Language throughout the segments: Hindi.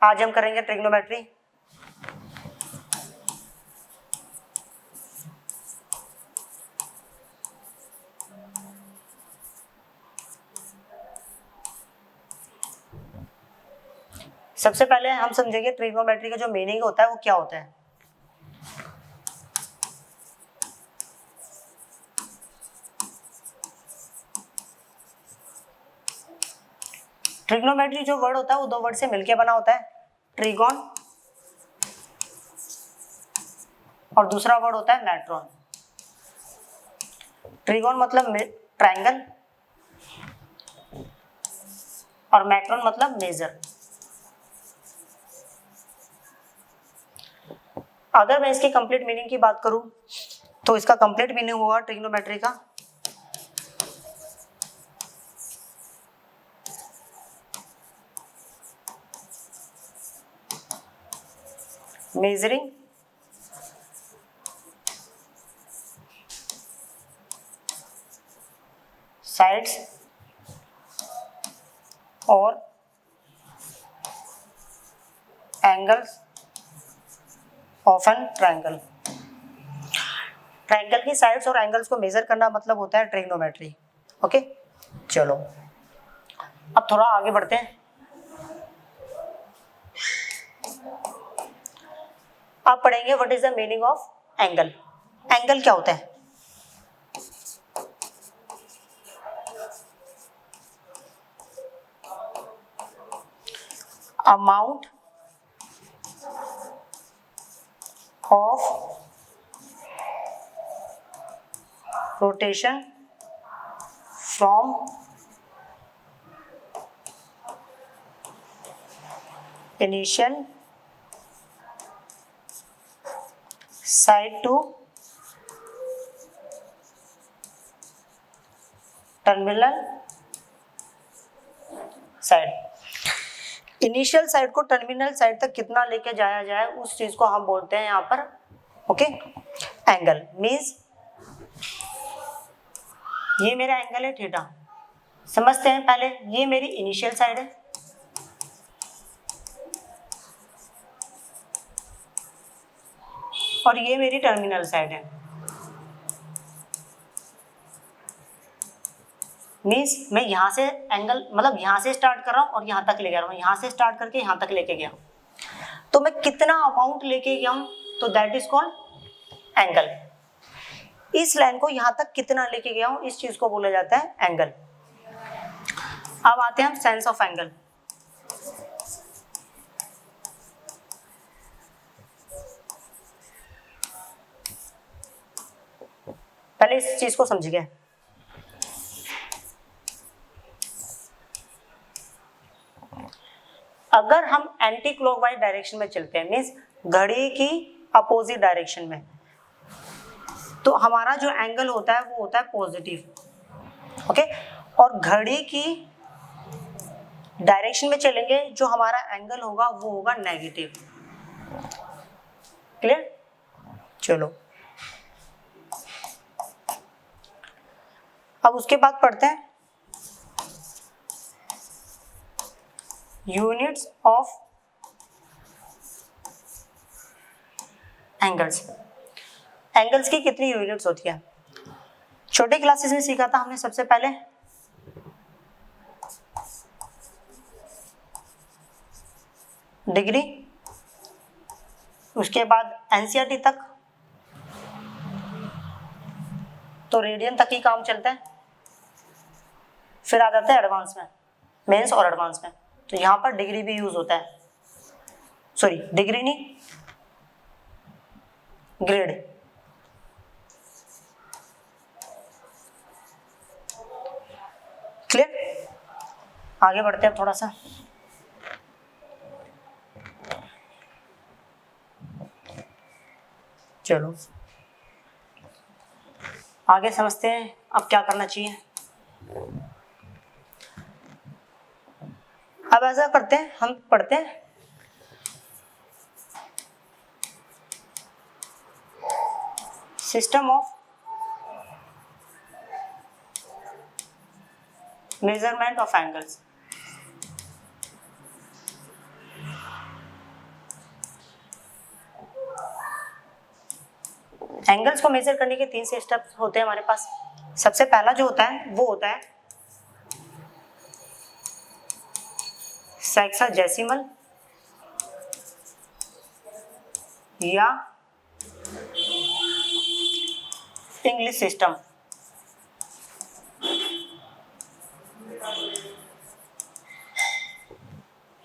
आज हम करेंगे ट्रिग्नोमेट्री। सबसे पहले हम समझेंगे ट्रिग्नोमेट्री का जो मीनिंग होता है वो क्या होता है। ट्रिग्नोमेट्री जो वर्ड होता है वो दो वर्ड से मिलकर बना होता है, ट्रिगोन और दूसरा वर्ड होता है मैट्रॉन। ट्रिगोन मतलब ट्रायंगल और मैट्रॉन मतलब मेजर। अगर मैं इसकी कंप्लीट मीनिंग की बात करूं तो इसका कंप्लीट मीनिंग होगा ट्रिग्नोमेट्री का मेजरिंग साइड्स और angles of an triangle. Triangle की साइड्स और एंगल्स को मेजर करना मतलब होता है ट्रिग्नोमेट्री। ओके, चलो अब थोड़ा आगे बढ़ते हैं। आप पढ़ेंगे what is the meaning of angle. Angle क्या होता है? Amount of rotation from initial side to terminal side. Initial side को टर्मिनल साइड तक कितना लेके जाया जाए उस चीज को हम बोलते हैं यहाँ पर ओके एंगल। मींस ये मेरा एंगल है थीटा, समझते हैं पहले। ये मेरी इनिशियल साइड है और ये मेरी टर्मिनल साइड है। मींस मैं यहाँ से एंगल मतलब यहाँ से स्टार्ट कर रहा हूँ और यहाँ तक ले जा रहा हूँ, यहाँ से स्टार्ट करके यहाँ तक लेके गया, तो मैं कितना अमाउंट लेके गया हूँ तो दैट इज कॉल्ड एंगल। इस लाइन को यहाँ तक कितना लेके गया हूँ इस चीज को बोला जाता है एंगल। अब आते हैं हम सेंस ऑफ एंगल। पहले इस चीज को समझिए। अगर हम एंटी क्लॉकवाइज डायरेक्शन में चलते हैं मींस घड़ी की अपोजिट डायरेक्शन में, तो हमारा जो एंगल होता है वो होता है पॉजिटिव। ओके, और घड़ी की डायरेक्शन में चलेंगे जो हमारा एंगल होगा वो होगा नेगेटिव। क्लियर? चलो अब उसके बाद पढ़ते हैं यूनिट्स ऑफ एंगल्स। एंगल्स की कितनी यूनिट्स होती है? छोटे क्लासेस में सीखा था हमने सबसे पहले डिग्री, उसके बाद एनसीईआरटी तक तो रेडियन तक ही काम चलता है, फिर आ जाता है एडवांस में, मेंस और एडवांस में, तो यहां पर डिग्री भी यूज होता है। सॉरी डिग्री नहीं, ग्रेड। क्लियर? आगे बढ़ते हैं थोड़ा सा। चलो आगे समझते हैं अब क्या करना चाहिए। अब ऐसा करते हैं, हम पढ़ते हैं system of measurement of angles. Angles को मेजर करने के 3 से स्टेप्स होते हैं हमारे पास। सबसे पहला जो होता है वो होता है सेक्साडेसिमल या इंग्लिश सिस्टम।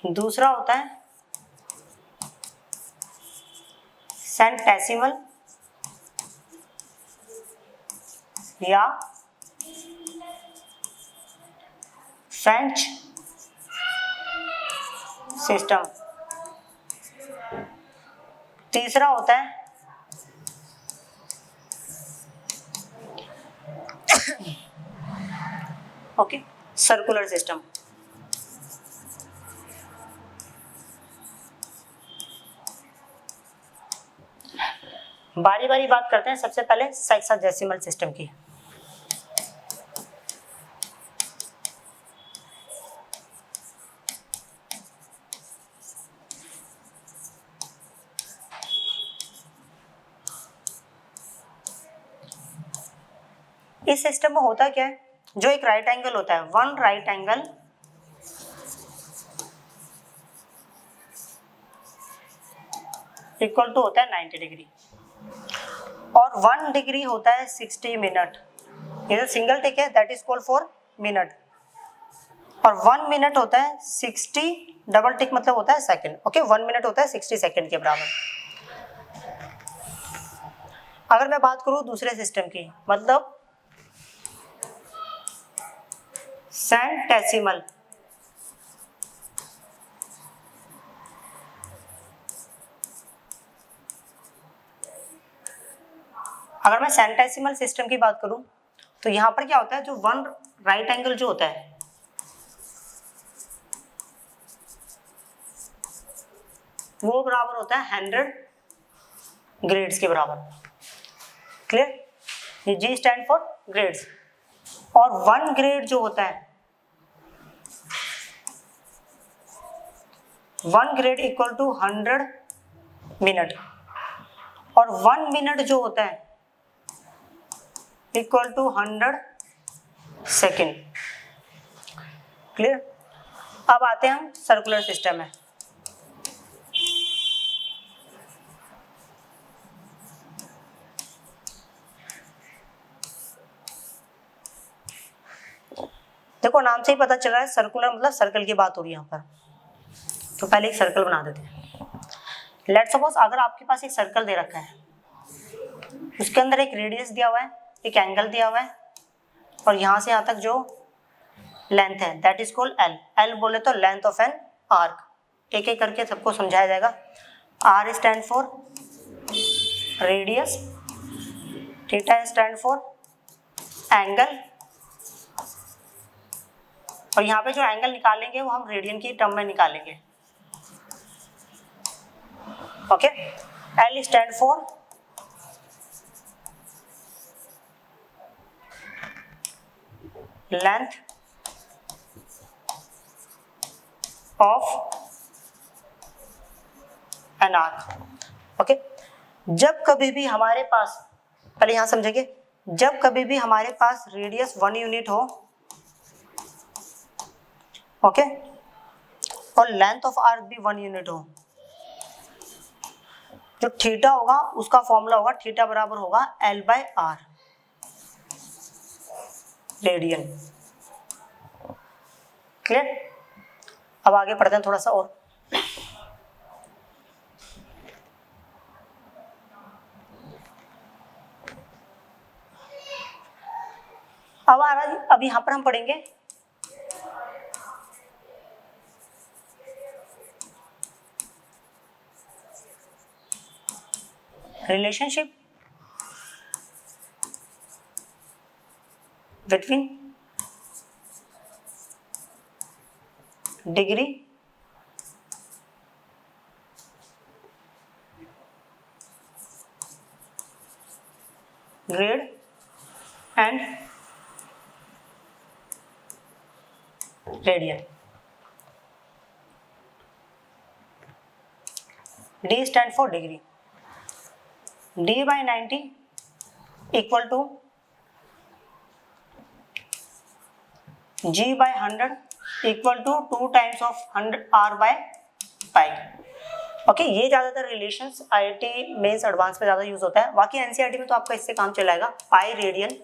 दूसरा होता है सेंटेसिमल या फ्रेंच सिस्टम। तीसरा होता है ओके सर्कुलर सिस्टम। बारी बारी बात करते हैं। सबसे पहले सेक्साडेसिमल सिस्टम की। इस सिस्टम में होता क्या है, जो एक राइट एंगल होता है, one right angle equal to होता है 90 डिग्री और 1 डिग्री होता है 60 मिनट। ये जो सिंगल टिक है that is called for minute और 1 मिनट होता है 60, डबल टिक मतलब होता है सेकंड। ओके 1 मिनट होता है 60 सेकंड के बराबर। अगर मैं बात करूं दूसरे सिस्टम की, मतलब सेंटेसिमल, अगर मैं सेंटेसिमल सिस्टम की बात करूं तो यहां पर क्या होता है, जो वन राइट एंगल जो होता है वो बराबर होता है 100 ग्रेड्स के बराबर। क्लियर? ये G स्टैंड फॉर ग्रेड्स और 1 ग्रेड जो होता है 1 ग्रेड इक्वल टू 100 मिनट और 1 मिनट जो होता है इक्वल टू 100 सेकेंड। क्लियर? अब आते हैं हम सर्कुलर सिस्टम में। देखो नाम से ही पता चल रहा है सर्कुलर मतलब सर्कल की बात हो रही है यहाँ पर। तो पहले एक सर्कल बना देते हैं। लेट सपोज अगर आपके पास एक सर्कल दे रखा है, उसके अंदर एक रेडियस दिया हुआ है, एक एंगल दिया हुआ है और यहाँ से यहाँ तक जो लेंथ है that is called L. L बोले तो लेंथ ऑफ एन आर्क। एक एक करके सबको समझाया जाएगा। R stand for radius, theta stand for angle और यहाँ पे जो एंगल निकालेंगे वो हम रेडियन की टर्म में निकालेंगे। Okay L stand for length of an arc. Okay जब कभी भी हमारे पास, पहले यहां समझेंगे, जब कभी भी हमारे पास रेडियस 1 यूनिट हो, ओके और लेंथ ऑफ आर्क भी 1 यूनिट हो, जो थीटा होगा उसका फॉर्मूला होगा थीटा बराबर होगा L by R radian. Clear? अब आगे पढ़ते हैं थोड़ा सा और। अब आ रहा, अब यहां पर हम पढ़ेंगे relationship between degree grade and radian. D stand for degree. D by 90 equal to g by 100 equal to 2 times of 100 r by pi. Okay, ये ज्यादातर रिलेशंस आईआईटी मेंस एडवांस पे ज्यादा यूज होता है, बाकी एनसीईआरटी में तो आपका इससे काम चलाएगा पाई रेडियन,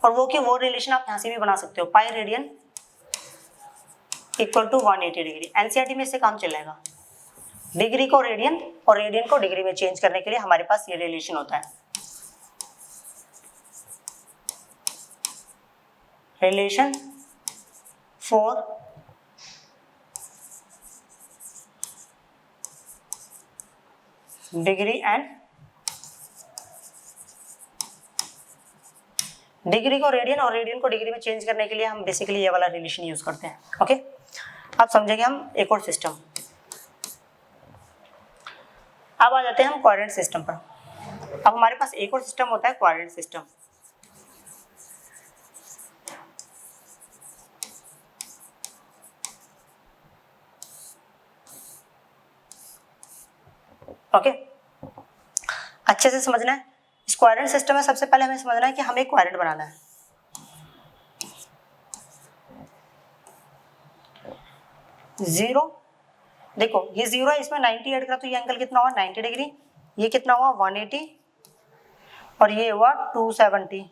और वो रिलेशन आप यहाँ से भी बना सकते हो, pi radian equal to 180 degree. NCERT में इससे काम चलेगा, डिग्री को रेडियन और रेडियन को डिग्री में चेंज करने के लिए हमारे पास ये रिलेशन होता है। Relation for degree and degree को रेडियन और रेडियन को डिग्री में चेंज करने के लिए हम बेसिकली ये वाला रिलेशन यूज करते हैं। ओके, अब समझेंगे हम एक और सिस्टम। अब आ जाते हैं हम कोऑर्डिनेट सिस्टम पर। अब हमारे पास एक और सिस्टम होता है कोऑर्डिनेट सिस्टम। ओके, अच्छे से समझना है। इस कोऑर्डिनेट सिस्टम में सबसे पहले हमें समझना है कि हमें कोऑर्डिनेट बनाना है। जीरो, देखो ये जीरो है, इसमें 90 ऐड करा तो ये एंगल कितना हुआ 90 डिग्री, ये कितना हुआ 180 और ये हुआ 270।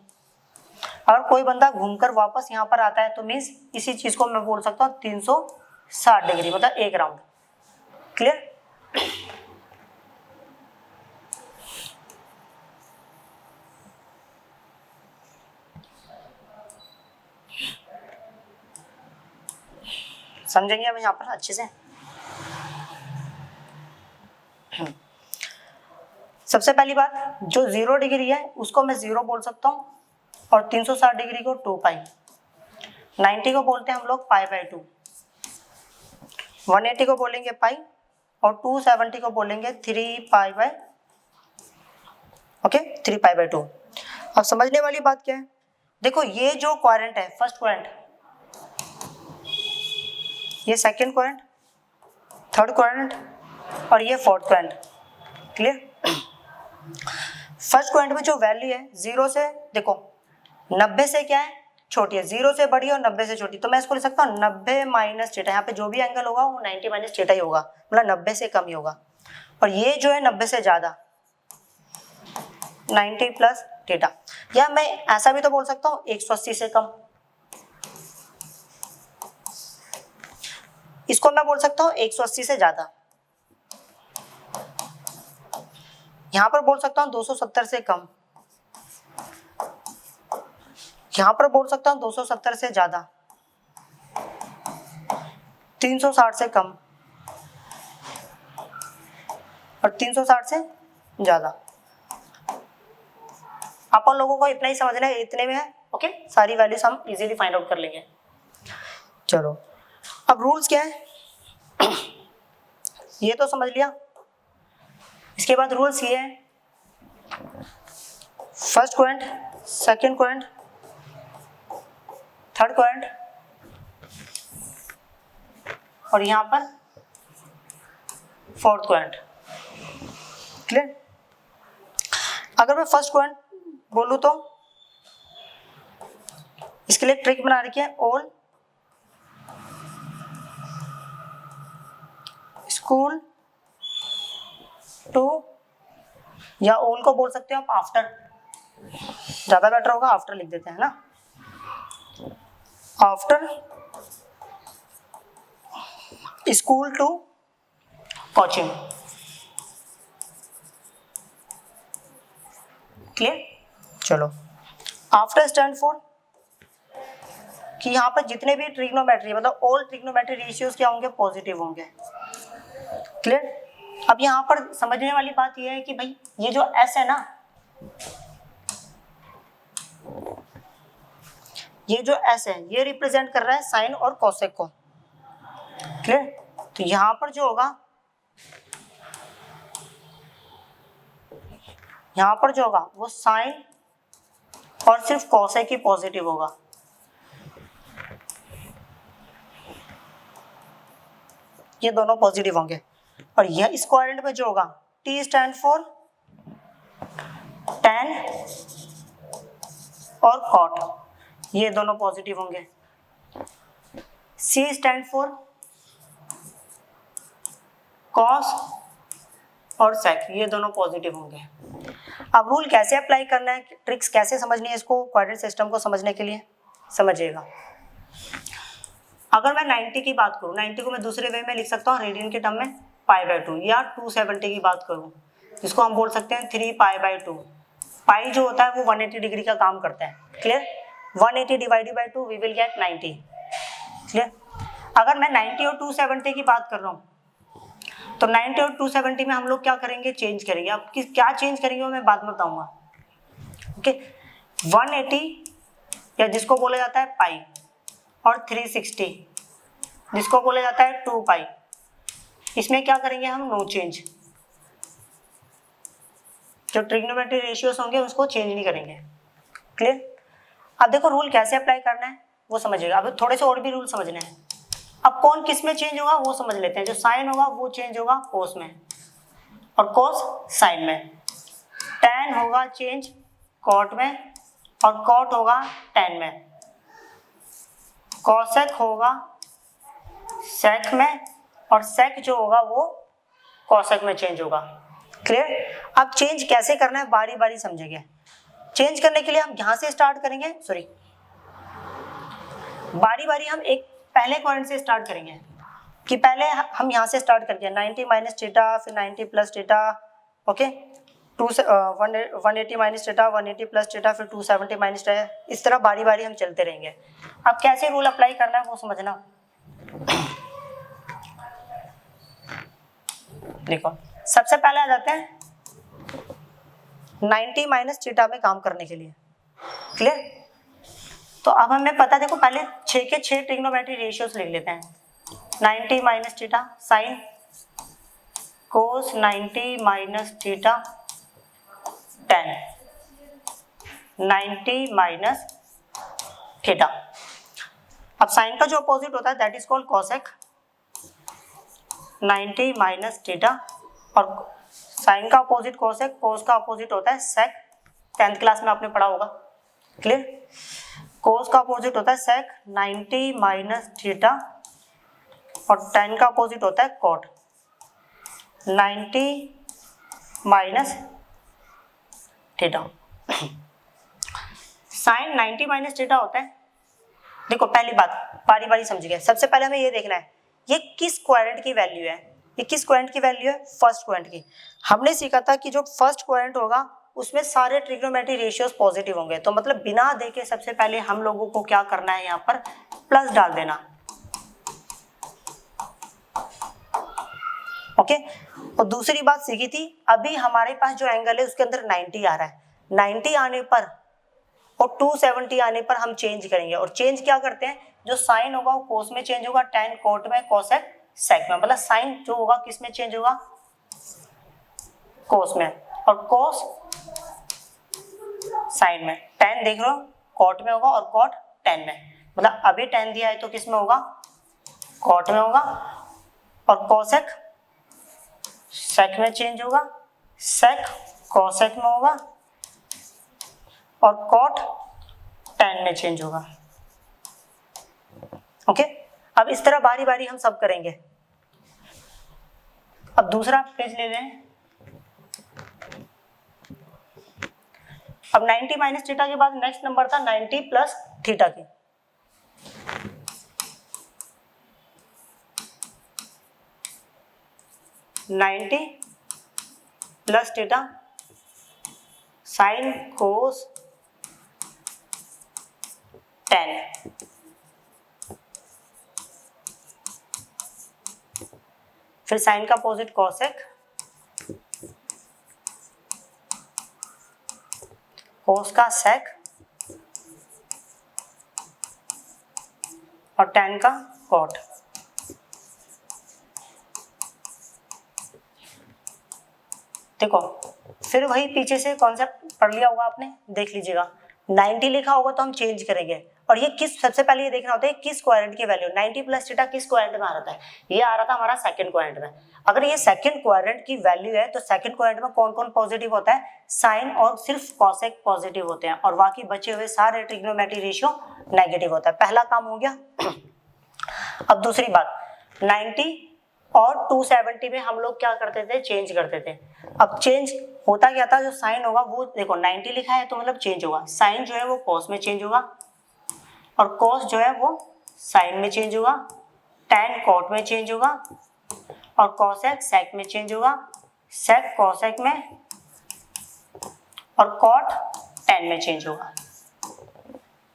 और कोई बंदा घूमकर वापस यहाँ पर आता है तो मीन्स इसी चीज को मैं बोल सकता हूँ 360 डिग्री, मतलब एक राउंड। क्लियर? समझेंगे अब यहाँ पर अच्छे से। सबसे पहली बात, जो 0 डिग्री है उसको मैं 0 बोल सकता हूँ और 360 डिग्री को 2 पाई, 90 को बोलते हैं हम लोग पाई बाय 2, 180 को बोलेंगे पाई और 270 को बोलेंगे 3 pi by, okay 3 pi by 2। अब समझने वाली बात क्या है, देखो ये जो क्वाड्रेंट है, फर्स्ट क्वाड्रेंट, ये सेकंड क्वाड्रेंट, थर्ड क्वाड्रेंट और ये fourth quadrant. Clear? First quadrant में जो वैल्यू है 0 से, देखो 90 से क्या है छोटी है, 0 से बड़ी और 90 से छोटी, तो मैं इसको लिख सकता हूँ 90 माइनस थीटा। यहाँ पे जो भी एंगल होगा वो 90 माइनस थीटा ही होगा, मतलब 90 से कम ही होगा। और ये जो है 90 से ज्यादा, 90 प्लस थीटा, या मैं ऐसा भी तो बोल सकता हूँ 180 से कम, इसको मैं बोल सकता हूँ 180 से ज्यादा, यहां पर बोल सकता हूँ 270 से कम, यहां पर बोल सकता हूँ 270 से ज्यादा, 360 से कम और 360 से ज्यादा। अपन लोगों को इतना ही समझना है, इतने में है। ओके, सारी वैल्यूज हम इजीली फाइंड आउट कर लेंगे। चलो, अब रूल्स क्या है ये तो समझ लिया। इसके बाद रूल्स ये है, first quadrant, second quadrant, third quadrant और यहां पर फोर्थ क्वाड्रेंट। क्लियर? अगर मैं फर्स्ट क्वाड्रेंट बोलूं तो इसके लिए ट्रिक बना रखी है, ऑल स्कूल टू, या ऑल को बोल सकते हो आप आफ्टर, ज्यादा बेटर होगा, आफ्टर लिख देते हैं ना, after school to coaching. Clear? चलो, आफ्टर स्टैंड फॉर कि यहाँ पर जितने भी ट्रिग्नोमेट्री, मतलब ऑल ट्रिग्नोमेट्री रेशियोज क्या होंगे, पॉजिटिव होंगे। क्लियर? अब यहाँ पर समझने वाली बात यह है कि भाई ये जो S है ना, ये जो S है ये रिप्रेजेंट कर रहा है साइन और कोसेक को। क्लियर? तो यहां पर जो होगा, यहां पर जो होगा वो साइन और सिर्फ कोसेक ही पॉजिटिव होगा। ये दोनों पॉजिटिव होंगे। और यह स्क्वायर में जो होगा, T स्टैंड फॉर tan और कॉट, ये दोनों पॉजिटिव होंगे। C स्टैंड फॉर कॉस और सेक, ये दोनों पॉजिटिव होंगे। अब रूल कैसे अप्लाई करना है, ट्रिक्स कैसे समझनी है इसको, कोऑर्डिनेट सिस्टम को समझने के लिए समझिएगा। अगर मैं 90 की बात करूँ, 90 को मैं दूसरे वे में लिख सकता हूँ रेडियन के टर्म में π/2, या 270 की बात करूँ जिसको हम बोल सकते हैं 3π/2। पाई जो होता है वो 180 डिग्री का काम करता है, clear. 180 divided by 2 we will get 90, clear. अगर मैं 90 और 270 की बात कर रहा हूँ तो 90 और 270 में हम लोग क्या करेंगे, चेंज करेंगे। अब क्या चेंज करेंगे वो मैं बाद में बताऊंगा, ओके। 180 या जिसको बोला जाता है पाई, और 360 जिसको बोला जाता है 2 पाई, इसमें क्या करेंगे हम, नो चेंज। जो ट्रिग्नोमेट्री रेशियोज होंगे उसको चेंज नहीं करेंगे, क्लियर। अब देखो रूल कैसे अप्लाई करना है वो समझिएगा। अब थोड़े से और भी रूल समझने हैं। अब कौन किस में चेंज होगा वो समझ लेते हैं। जो साइन होगा वो चेंज होगा कोस में, और कोस साइन में। टैन होगा चेंज कॉट में, और कॉट होगा टैन में। कॉसेक होगा सेक में, और सेक जो होगा वो कॉसेक में चेंज होगा, क्लियर। अब चेंज कैसे करना है बारी बारी समझेंगे। चेंज करने के लिए हम यहां से स्टार्ट करेंगे, सॉरी बारी बारी हम एक पहले पॉइंट से स्टार्ट करेंगे कि पहले हम यहां से स्टार्ट करके 90 माइनस थीटा, फिर 90 plus theta, okay. 180 minus theta, 180 plus theta, फिर 270 माइनस थीटा। इस तरह बारी बारी हम चलते रहेंगे। अब कैसे रूल अप्लाई करना है वो समझना। देखो सबसे पहले आ जाते हैं 90 माइनस थीटा में काम करने के लिए, क्लियर। तो अब हमें पता है, देखो पहले 6 के 6 ट्रिग्नोमेट्री रेशियोज लिख लेते हैं। 90 minus theta sine cos 90 minus theta tan 90 minus theta. अब साइन का जो अपोजिट होता है that is called cosec 90 minus theta, और साइन का अपोजिट कॉसेक, कोस का अपोजिट होता है सेक। 10th क्लास में आपने पढ़ा होगा, क्लियर। कोस का अपोजिट होता है सेक 90 माइनस थीटा, और टैन का अपोजिट होता है cot 90 minus theta. Sine 90 minus theta होता है। देखो पहली बात बारी बारी समझिए। सबसे पहले हमें ये देखना है ये किस क्वाड्रेंट की वैल्यू है। ये किस क्वाड्रेंट की वैल्यू है, फर्स्ट क्वाड्रेंट की। हमने सीखा था कि जो फर्स्ट क्वाड्रेंट होगा उसमें सारे ट्रिग्नोमेट्री रेशियोज पॉजिटिव होंगे। तो मतलब बिना देखे सबसे पहले हम लोगों को क्या करना है, यहाँ पर प्लस डाल देना, ओके। और दूसरी बात सीखी थी, अभी हमारे पास जो एंगल है उसके अंदर 90 आ रहा है। 90 आने पर और 270 आने पर हम चेंज करेंगे। और चेंज क्या करते हैं, जो साइन होगा वो कोस में चेंज होगा, टैन कोट में, कोसेक सेक में। मतलब साइन जो होगा किस में चेंज होगा, कोस में, और कोस साइन में। टैन देख रहे हो कॉट में होगा, और कॉट टैन में। मतलब अभी टैन दिया है तो किस में होगा, कॉट में होगा, और कोसेक सेक में चेंज होगा, सेक कोसेक में होगा, और कॉट टैन में चेंज होगा, ओके। अब इस तरह बारी बारी हम सब करेंगे। अब दूसरा पेज ले लें। अब 90 माइनस थीटा के बाद नेक्स्ट नंबर था 90 प्लस थीटा की। Ninety plus theta sine cos tan, फिर साइन का अपोजिट कोसेक, कोस का सेक, और टैन का कॉट। देखो फिर वही पीछे से कॉन्सेप्ट पढ़ लिया होगा आपने, देख लीजिएगा। 90 लिखा होगा तो हम चेंज करेंगे, और ये किस, सबसे पहले ये देखना होता है किस क्वाड्रेंट की वैल्यू, 90 प्लस थीटा किस क्वाड्रेंट में आ रहा था, ये आ रहा था हमारा सेकंड क्वाड्रेंट में। अगर ये सेकंड क्वाड्रेंट की वैल्यू है तो सेकंड क्वाड्रेंट में कौन कौन पॉजिटिव होता है, साइन और सिर्फ कॉसेक पॉजिटिव होते हैं, और बाकी बचे हुए सारे ट्रिग्नोमेट्री रेशियो नेगेटिव होता है। पहला काम हो गया। अब दूसरी बात, 90 और 270 में हम लोग क्या करते थे, चेंज करते थे। अब चेंज होता क्या था, जो साइन होगा वो देखो 90 लिखा है तो मतलब चेंज होगा, साइन जो है वो कॉस में चेंज होगा, और कॉस जो है वो साइन में चेंज होगा, टैन कॉट में चेंज होगा, और कॉसेक सेक में चेंज होगा, सेक कॉसेक में, और कॉट टैन में चेंज होगा।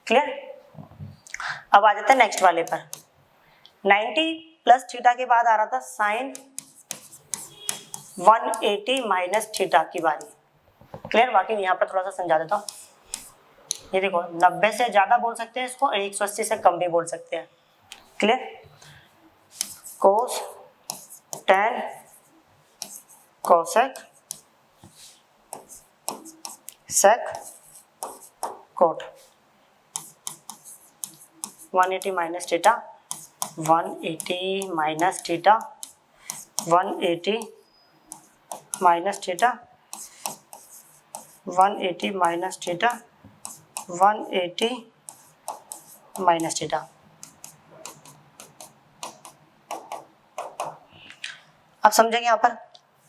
क्लियर। अब आ जाते हैं नेक्स्ट वाले पर। 90 प्लस थीटा के बाद आ रहा था साइन 180 माइनस थीटा की बारी। क्लियर। बाकी यहाँ पर थोड़ा सा समझा देता हूँ। ये देखो 90 से ज्यादा बोल सकते हैं इसको, 180 से कम भी बोल सकते हैं। Clear. Cos tan cosec sec cot 180 minus theta 180 minus theta 180 minus theta 180 minus theta 180 minus theta. अब समझेंगे यहाँ पर।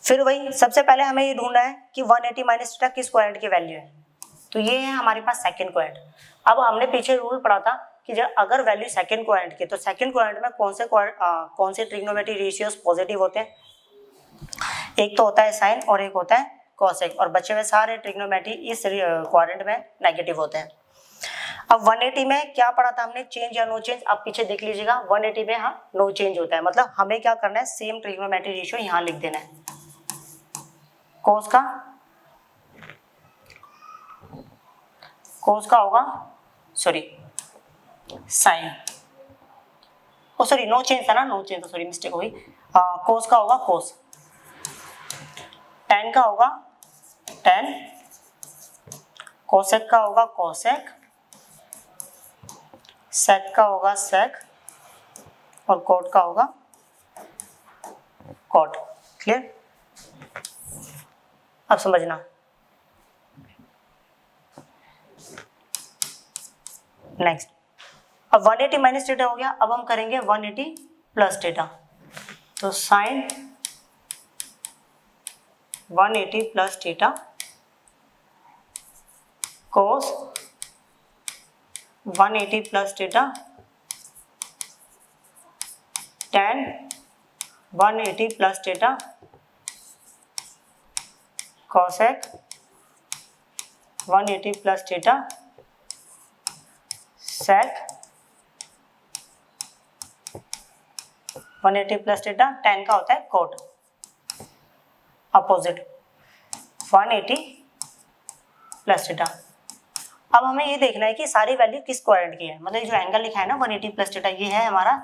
फिर वही सबसे पहले हमें ये ढूंढना है कि 180 माइनस थीटा किस क्वाड्रेंट की वैल्यू है, तो ये है हमारे पास सेकंड क्वाड्रेंट। अब हमने पीछे रूल पढ़ा था कि जब अगर वैल्यू सेकंड क्वाड्रेंट की, तो सेकंड क्वाड्रेंट में कौन से ट्रिग्नोमेट्री रेशियोज पॉजिटिव होते हैं, एक तो होता है साइन और एक होता है कॉसेक, और बचे हुए सारे ट्रिग्नोमेट्री इस क्वाड्रेंट में नेगेटिव होते हैं। अब 180 में क्या पढ़ा था हमने, चेंज या नो चेंज। आप पीछे देख लीजिएगा 180 में हाँ नो चेंज होता है, मतलब हमें क्या करना है, सेम ट्रिग्नोमेट्री रेशियो यहाँ लिख देना है। कोस का होगा सॉरी साइन, ओ सॉरी नो चेंज था ना, नो चेंज था, सॉरी मिस्टेक हुई। कोस का होगा कोस, टैन का होगा टैन, कोसेक का होगा कोसेक, सेक का होगा सेक, और कोट का होगा कोट। क्लियर। अब समझना नेक्स्ट। अब 180 माइनस थीटा हो गया, अब हम करेंगे 180 प्लस थीटा। तो sine 180 plus theta cos 180 plus theta tan 180 plus theta cosec 180 plus theta sec 180 plus theta, tan का होता है कोट अपोजिट 180 प्लस थीटा। अब हमें ये देखना है कि सारी वैल्यू किस क्वाड्रेंट की है, मतलब जो एंगल लिखा है ना 180 प्लस थीटा, ये है हमारा।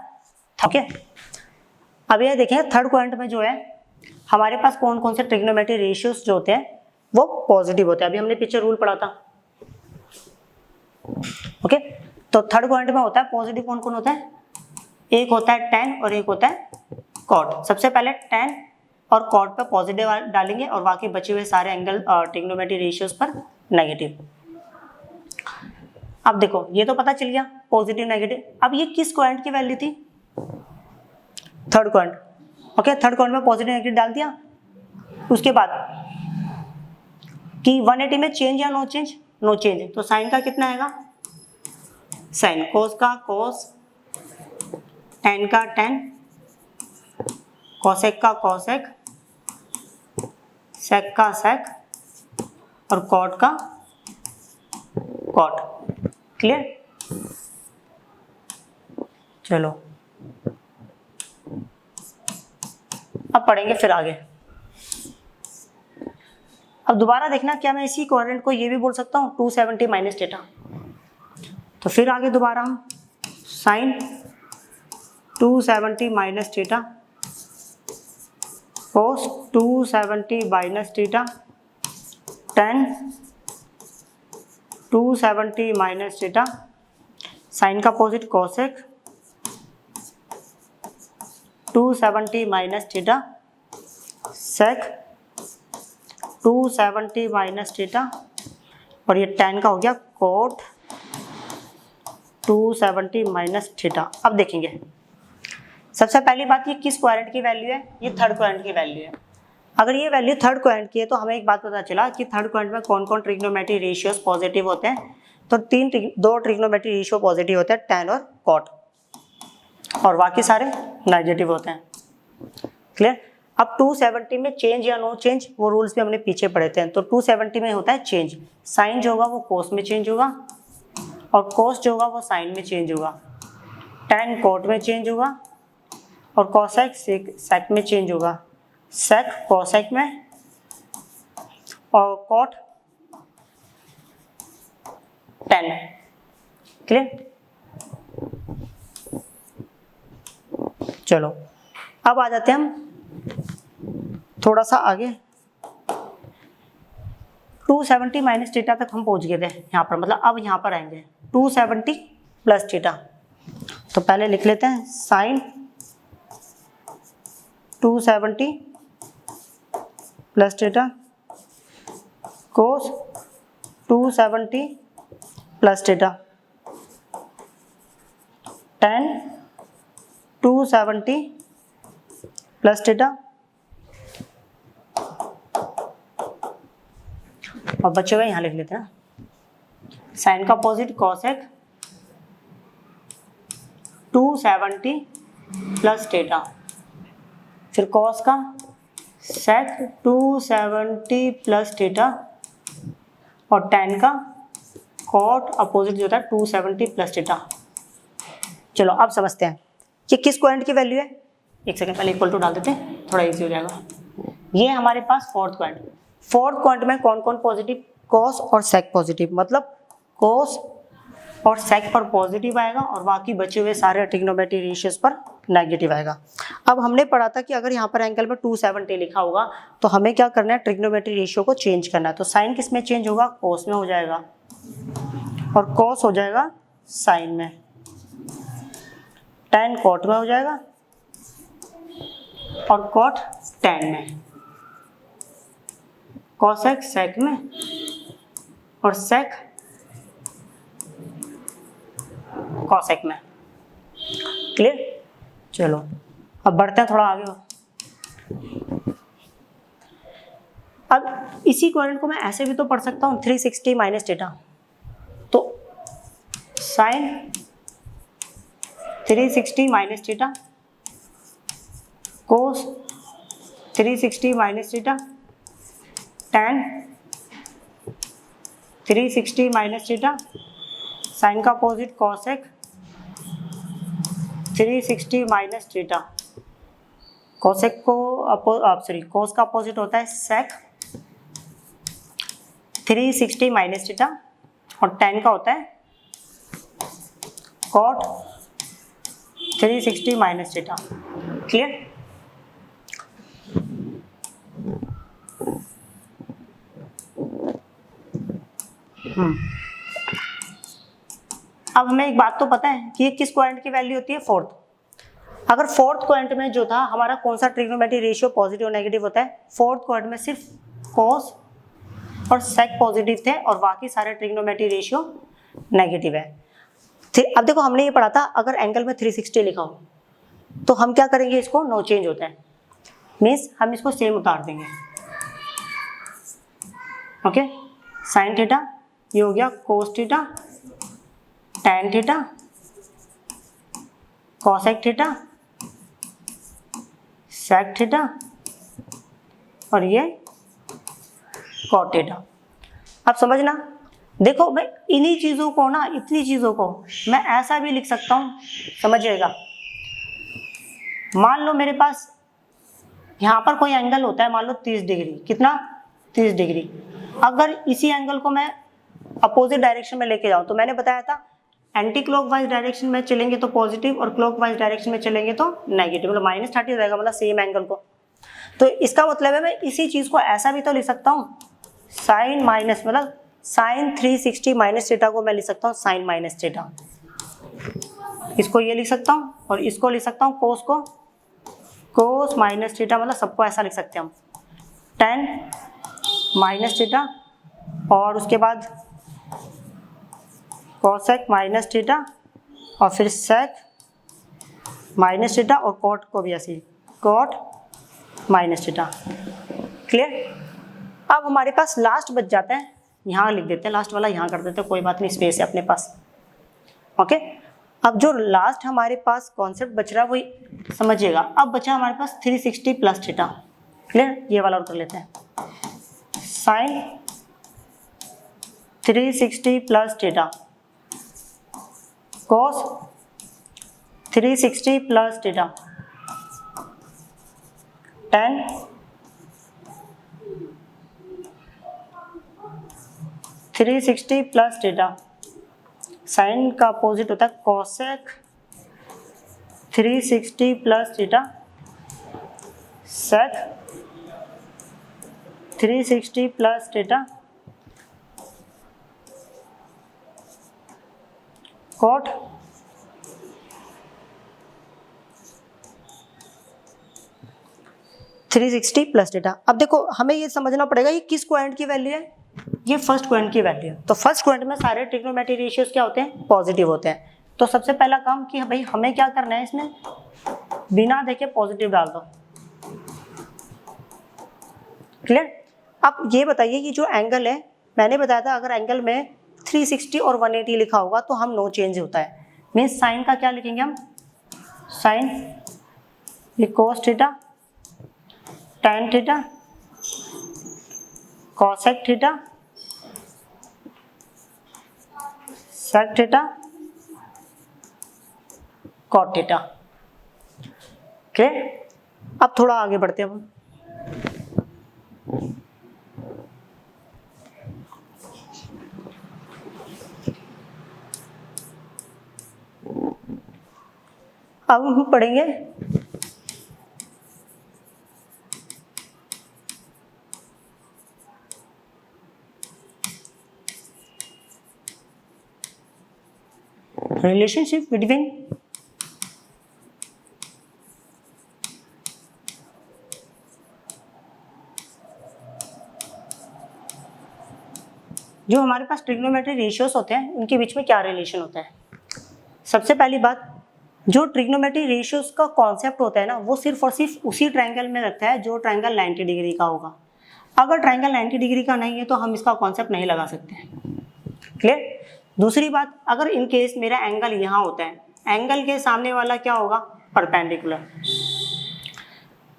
ठीक है। अब ये देखें थर्ड क्वाड्रेंट में जो है हमारे पास कौन कौन से ट्रिग्नोमेट्री रेशियोज जो होते हैं वो पॉजिटिव होते हैं। अभी हमने पीछे रूल पढ़ा था। ओके। तो थर्ड क्वाड्रेंट में होता है पॉजिटिव, कौन कौन होता है, एक होता है टैन और एक होता है कॉट। सबसे पहले टैन और कॉट पे पॉजिटिव डालेंगे और बाकी बचे हुए सारे एंगल ट्रिग्नोमेट्री रेशियोज पर नेगेटिव। अब देखो ये तो पता चल गया पॉजिटिव नेगेटिव। अब ये किस क्वाड्रेंट की वैल्यू थी, third quadrant. Okay, third quadrant में पॉजिटिव नेगेटिव डाल दिया। उसके बाद कि 180 में चेंज या नो चेंज, नो चेंज, तो साइन का कितना आएगा, साइन, कोस का कोस, टैन का टैन, कोसेक का कोसेक, सेक का सेक, और कॉट का कॉट। क्लियर। चलो अब पढ़ेंगे फिर आगे। अब दोबारा देखना, क्या मैं इसी क्वाड्रेंट को ये भी बोल सकता हूँ 270 माइनस थीटा। तो फिर आगे दोबारा हम sine 270 minus theta cos 270 minus theta tan 270 minus theta sine का opposite cosec 270 minus theta, sec 270 minus theta, और ये tan का हो गया कोट 270 माइनस थीटा। अब देखेंगे सबसे पहली बात, ये किस क्वाड्रेंट की वैल्यू है? ये थर्ड क्वाड्रेंट की वैल्यू है। अगर ये वैल्यू थर्ड क्वाड्रेंट की है तो हमें एक बात पता चला कि थर्ड क्वाड्रेंट में कौन कौन ट्रिग्नोमेट्रिक रेशियोज पॉजिटिव होते हैं। तो दो ट्रिग्नोमेट्रिक रेशियो पॉजिटिव होते हैं, tan और cot, और बाकी सारे नेगेटिव होते हैं। क्लियर? अब 270 में चेंज या नो चेंज, वो रूल्स भी हमने पीछे पढ़े थे। तो 270 में होता है चेंज, साइन जो होगा वो कोस में चेंज होगा, और कोस जो होगा वो साइन में चेंज होगा, tan cot में चेंज होगा, और कोसेक सेक में चेंज होगा, सेक कोसेक में, और कॉट tan में। क्लियर? चलो अब आ जाते हैं हम थोड़ा सा आगे। 270 माइनस थीटा तक हम पहुंच गए थे यहाँ पर, मतलब अब यहाँ पर आएंगे 270 प्लस थीटा। तो पहले लिख लेते हैं sign 270 plus theta, cos 270 plus theta, tan 270 plus theta, और बचे हुए यहाँ लिख लेते हैं साइन का अपोजिट कोसेक 270 प्लस थीटा, फिर कॉस का सेक 270 प्लस थीटा, और tan का कॉट अपोजिट जो होता है 270 प्लस थीटा। चलो अब समझते हैं कि किस क्वाड्रेंट की वैल्यू है। एक सेकंड पहले इक्वल टू डाल देते हैं, थोड़ा इजी हो जाएगा। ये हमारे पास फोर्थ क्वाड्रेंट। फोर्थ क्वाड्रेंट में कौन कौन पॉजिटिव? कॉस और सेक पॉजिटिव, मतलब कॉस और सेक पर पॉजिटिव आएगा और बाकी बचे हुए सारे ट्रिग्नोमेट्रिक रेशियोज पर नेगेटिव आएगा। अब हमने पढ़ा था कि अगर यहाँ पर एंगल में 270 लिखा होगा तो हमें क्या करना है? ट्रिग्नोमेट्रिक रेशियो को चेंज करना है। तो साइन किस में चेंज होगा? कोस में हो जाएगा, और कॉस हो जाएगा साइन में, tan कॉट में हो जाएगा, और कॉट tan में, कोसेक सेक में, और सेक कोसेक में। क्लियर? चलो अब बढ़ते हैं थोड़ा आगे। अब इसी क्वाड्रेंट को मैं ऐसे भी तो पढ़ सकता हूँ 360 माइनस थीटा। तो sine 360 minus theta, cos 360 minus theta, tan 360 minus theta, sine का opposite cosec 360 minus theta. Cosec को कोस का अपोजिट होता है सेक 360 माइनस थीटा, और tan का होता है कॉट 360 माइनस थीटा। क्लियर? अब हमें एक बात तो पता है कि ये किस क्वाड्रेंट की वैल्यू होती है? फोर्थ। अगर फोर्थ क्वाड्रेंट में जो था हमारा कौन सा ट्रिग्नोमेट्रिक रेशियो पॉजिटिव और नेगेटिव होता है? फोर्थ क्वाड्रेंट में सिर्फ कोस और सेक पॉजिटिव थे और बाकी सारे ट्रिग्नोमेट्रिक रेशियो नेगेटिव है। अब देखो हमने ये पढ़ा था अगर एंगल में 360 लिखा हो तो हम क्या करेंगे? इसको नो चेंज होता है, मीन्स हम इसको सेम उतार देंगे। ओके, साइन थीटा ये हो गया cos theta, tan theta, cosec theta, sec theta, और ये कॉट थीटा। अब समझना, देखो मैं इन्हीं चीज़ों को ना, इतनी चीज़ों को मैं ऐसा भी लिख सकता हूँ, समझिएगा। मान लो मेरे पास यहाँ पर कोई एंगल होता है, मान लो 30 डिग्री। कितना? 30 डिग्री। अगर इसी एंगल को मैं अपोजिट डायरेक्शन में लेके जाऊँ तो मैंने बताया था एंटी क्लॉकवाइज डायरेक्शन में चलेंगे तो पॉजिटिव और क्लॉकवाइज डायरेक्शन में चलेंगे तो नेगेटिव, मतलब -30 हो जाएगा, मतलब सेम एंगल को। तो इसका मतलब है मैं इसी चीज़ को ऐसा भी तो लिख सकता हूँ, साइन माइनस, मतलब साइन 360 माइनस थीटा को मैं लिख सकता हूँ साइन माइनस थीटा। इसको ये लिख सकता हूँ और इसको लिख सकता हूँ कोस को, कोस माइनस थीटा, मतलब सबको ऐसा लिख सकते हैं हम, टेन माइनस थीटा और उसके बाद कोसेक माइनस थीटा और फिर सेक माइनस थीटा और कॉट को भी ऐसे कॉट माइनस थीटा। क्लियर। अब हमारे पास लास्ट बच जाता है, यहाँ लिख देते हैं लास्ट वाला, यहाँ कर देते हैं, कोई बात नहीं, स्पेस है अपने पास। ओके, अब जो लास्ट हमारे पास कॉन्सेप्ट बच रहा है वही समझिएगा। अब बचा हमारे पास 360 प्लस थीटा। क्लियर, ये वाला और कर लेते हैं, sine 360 plus theta cos 360 plus theta tan 360 plus theta, sine का अपोजिट होता है cosec 360 plus theta, sec 360 plus theta, cot 360 plus theta. अब देखो हमें ये समझना पड़ेगा ये किस क्वाड्रेंट की वैल्यू है, ये फर्स्ट क्वाड्रेंट की वैल्यू है। तो फर्स्ट क्वाड्रेंट में सारे ट्रिग्नोमेट्रिक रेशियोज क्या होते हैं, पॉजिटिव होते हैं। तो सबसे पहला काम कि भाई हमें क्या करना है, इसमें बिना देखे पॉजिटिव डाल दो। क्लियर। अब ये बताइए कि जो एंगल है, मैंने बताया था अगर एंगल में 360 और 180 लिखा होगा तो हम नो चेंज होता है, मीन्स साइन का क्या लिखेंगे हम, साइन ये cos theta tan theta cosec theta sec theta cot theta. Okay, अब थोड़ा आगे बढ़ते हैं हम। अब हम पढ़ेंगे रिलेशनशिप बिटवीन जो हमारे पास ट्रिग्नोमेट्रिक रेशियोज होते हैं उनके बीच में क्या रिलेशन होता है। सबसे पहली बात, जो ट्रिग्नोमेट्रिक रेशियोज का कॉन्सेप्ट होता है ना, वो सिर्फ और सिर्फ उसी ट्रायंगल में लगता है जो ट्रायंगल 90 डिग्री का होगा। अगर ट्रायंगल 90 डिग्री का नहीं है तो हम इसका कॉन्सेप्ट नहीं लगा सकते। क्लियर। दूसरी बात, अगर इन केस मेरा एंगल यहाँ होता है, एंगल के सामने वाला क्या होगा, परपेंडिकुलर,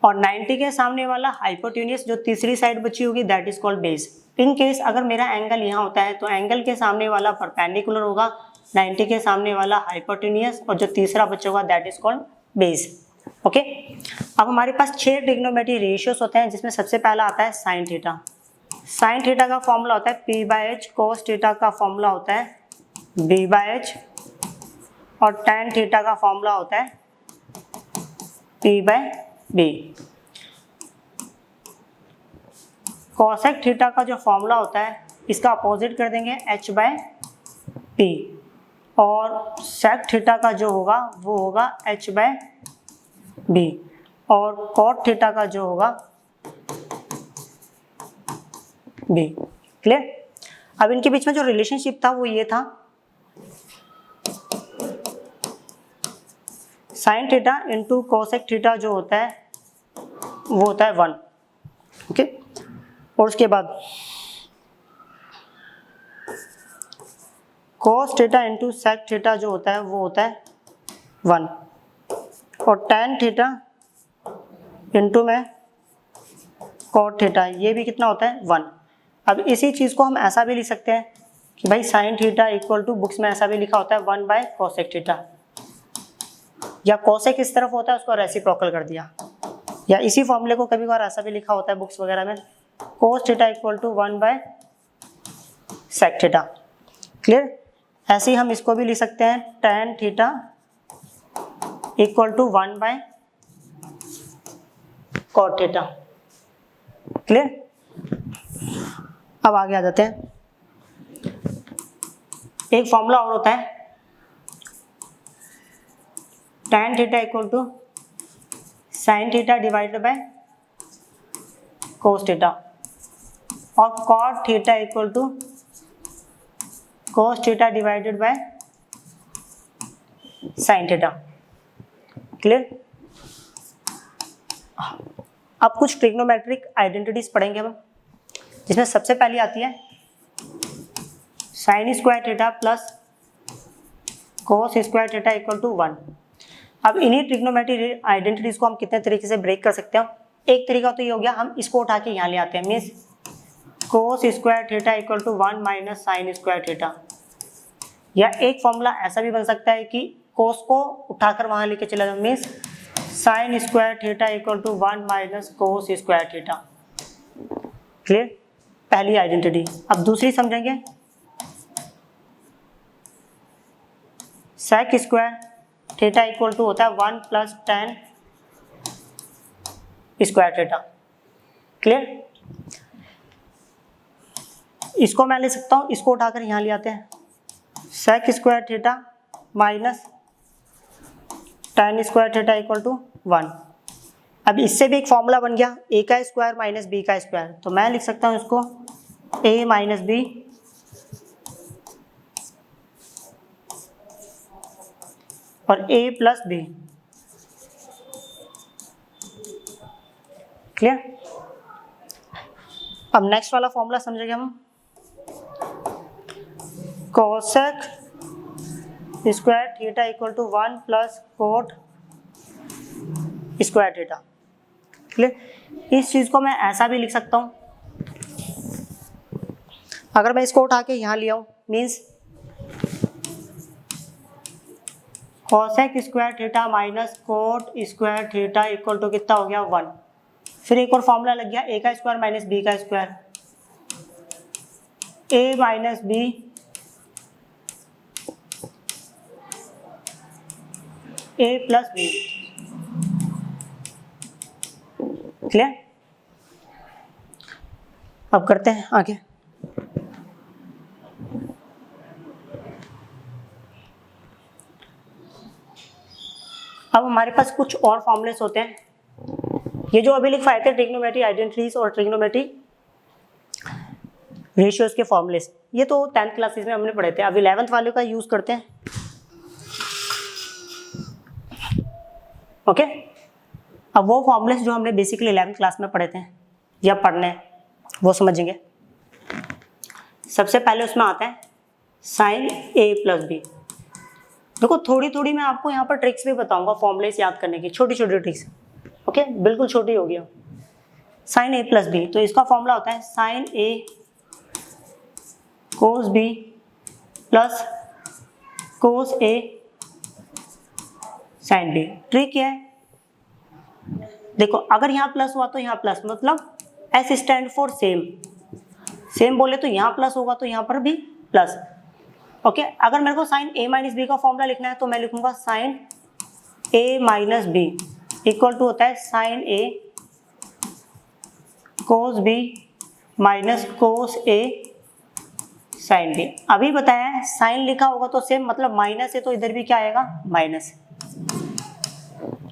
और 90 के सामने वाला हाइपोटेन्यूस, जो तीसरी साइड बची होगी that is called base. In case अगर मेरा एंगल यहाँ होता है तो एंगल के सामने वाला परपेंडिकुलर होगा, 90 के सामने वाला हाइपोटेन्यूस, और जो तीसरा बचा होगा that is called base. Okay, अब हमारे पास 6 ट्रिग्नोमेट्रिक रेशियोज होते हैं, जिसमें सबसे पहला आता है साइन थीटा। साइन थीटा का फॉर्मूला होता है p/h, कोस थीटा का फॉर्मूला होता है b/h, और टैन थीटा का फॉर्मूला होता है p/b। कोसेक थीटा का जो फॉर्मूला होता है इसका अपोजिट कर देंगे h/p, और सेक थीटा का जो होगा वो होगा h/b, और कॉट थीटा का जो होगा b। क्लियर। अब इनके बीच में जो रिलेशनशिप था वो ये था, sine theta into cosec theta जो होता है वो होता है 1। ओके, और उसके बाद cos theta into sec theta जो होता है वो होता है 1, और टैन थीटा इंटू में कॉट थीटा ये भी कितना होता है 1। अब इसी चीज़ को हम ऐसा भी लिख सकते हैं कि भाई sine theta equal to, books में ऐसा भी लिखा होता है 1/कोसेक थीटा, या कोसेक इस तरफ होता है उसको रेसिप्रोकल कर दिया, या इसी फॉर्मूले को कभी बार ऐसा भी लिखा होता है बुक्स वगैरह में, कोस थीटा इक्वल टू 1/सेक थीटा। क्लियर। ऐसे ही हम इसको भी लिख सकते हैं टैन थीटा इक्वल टू 1/कॉट थीटा। क्लियर। अब आगे आ जाते हैं, एक फॉर्मूला और होता है tan theta equal to sine theta divided by cos theta और cot theta equal to cos theta divided by sine theta. Clear? अब कुछ ट्रिग्नोमेट्रिक आइडेंटिटीज पढ़ेंगे हम, जिसमें सबसे पहली आती है sine square theta plus cos square theta equal to 1। अब इन्हीं ट्रिग्नोमेट्रिक आइडेंटिटीज को हम कितने तरीके से ब्रेक कर सकते हैं? एक तरीका तो ये हो गया, हम इसको उठा के यहाँ ले आते हैं, means cos square theta equal to 1 minus sine square theta. या एक फॉर्मूला ऐसा भी बन सकता है कि कोस को उठाकर वहाँ लेके चला जाओ, means sine square theta equal to 1 minus cos square theta. Clear? पहली आइडेंटिटी। अब दूसरी समझेंगे, sec square theta equal to होता है 1 plus tan square theta. Clear? इसको मैं ले सकता हूँ, इसको उठाकर यहाँ ले आते हैं, sec square theta minus tan square theta equal to 1। अब इससे भी एक फॉर्मूला बन गया a का स्क्वायर माइनस b का स्क्वायर, तो मैं लिख सकता हूँ इसको a माइनस बी और a प्लस बी। क्लियर? अब नेक्स्ट वाला फॉर्मूला समझेंगे हम, cosec square theta equal to 1 plus cot square theta. Clear? इस चीज को मैं ऐसा भी लिख सकता हूं, अगर मैं इसको उठा के यहां लिया हूं, means cosec square theta minus cot square theta equal to कितना हो गया 1। फिर एक और फॉर्मूला लग गया a का स्क्वायर माइनस b का square, a minus B a plus B. Clear? अब करते हैं आगे। अब हमारे पास कुछ और फॉर्मूलेस होते हैं, ये जो अभी लिखवाए थे ट्रिग्नोमेट्रिक आइडेंटिटीज और ट्रिग्नोमेट्रिक रेशियोज के फॉर्मूलेस, ये तो 10th क्लासेस में हमने पढ़े थे। अब 11th वाले का यूज करते हैं। ओके? अब वो फॉर्मूलेस जो हमने बेसिकली 11th क्लास में पढ़े थे या पढ़ने हैं, वो समझेंगे। सबसे पहले उसमें आता है साइन a प्लस बी। देखो थोड़ी थोड़ी मैं आपको यहाँ पर ट्रिक्स भी बताऊंगा फॉर्मूलेस याद करने की, छोटी छोटी ट्रिक्स। ओके? बिल्कुल छोटी हो गया। साइन a प्लस बी, तो इसका फॉर्मूला होता है sine a cos b plus cos a sine b। Trick क्या है? देखो अगर यहाँ प्लस हुआ तो यहाँ प्लस, मतलब S stand for same. Same बोले तो यहाँ प्लस होगा तो यहाँ पर भी प्लस। ओके? अगर मेरे को साइन a माइनस बी का फॉर्मूला लिखना है तो मैं लिखूंगा sine a minus B equal to होता है sine a cos b minus cos a sine b। अभी बताया है साइन लिखा होगा तो सेम, मतलब माइनस है तो इधर भी क्या आएगा? माइनस।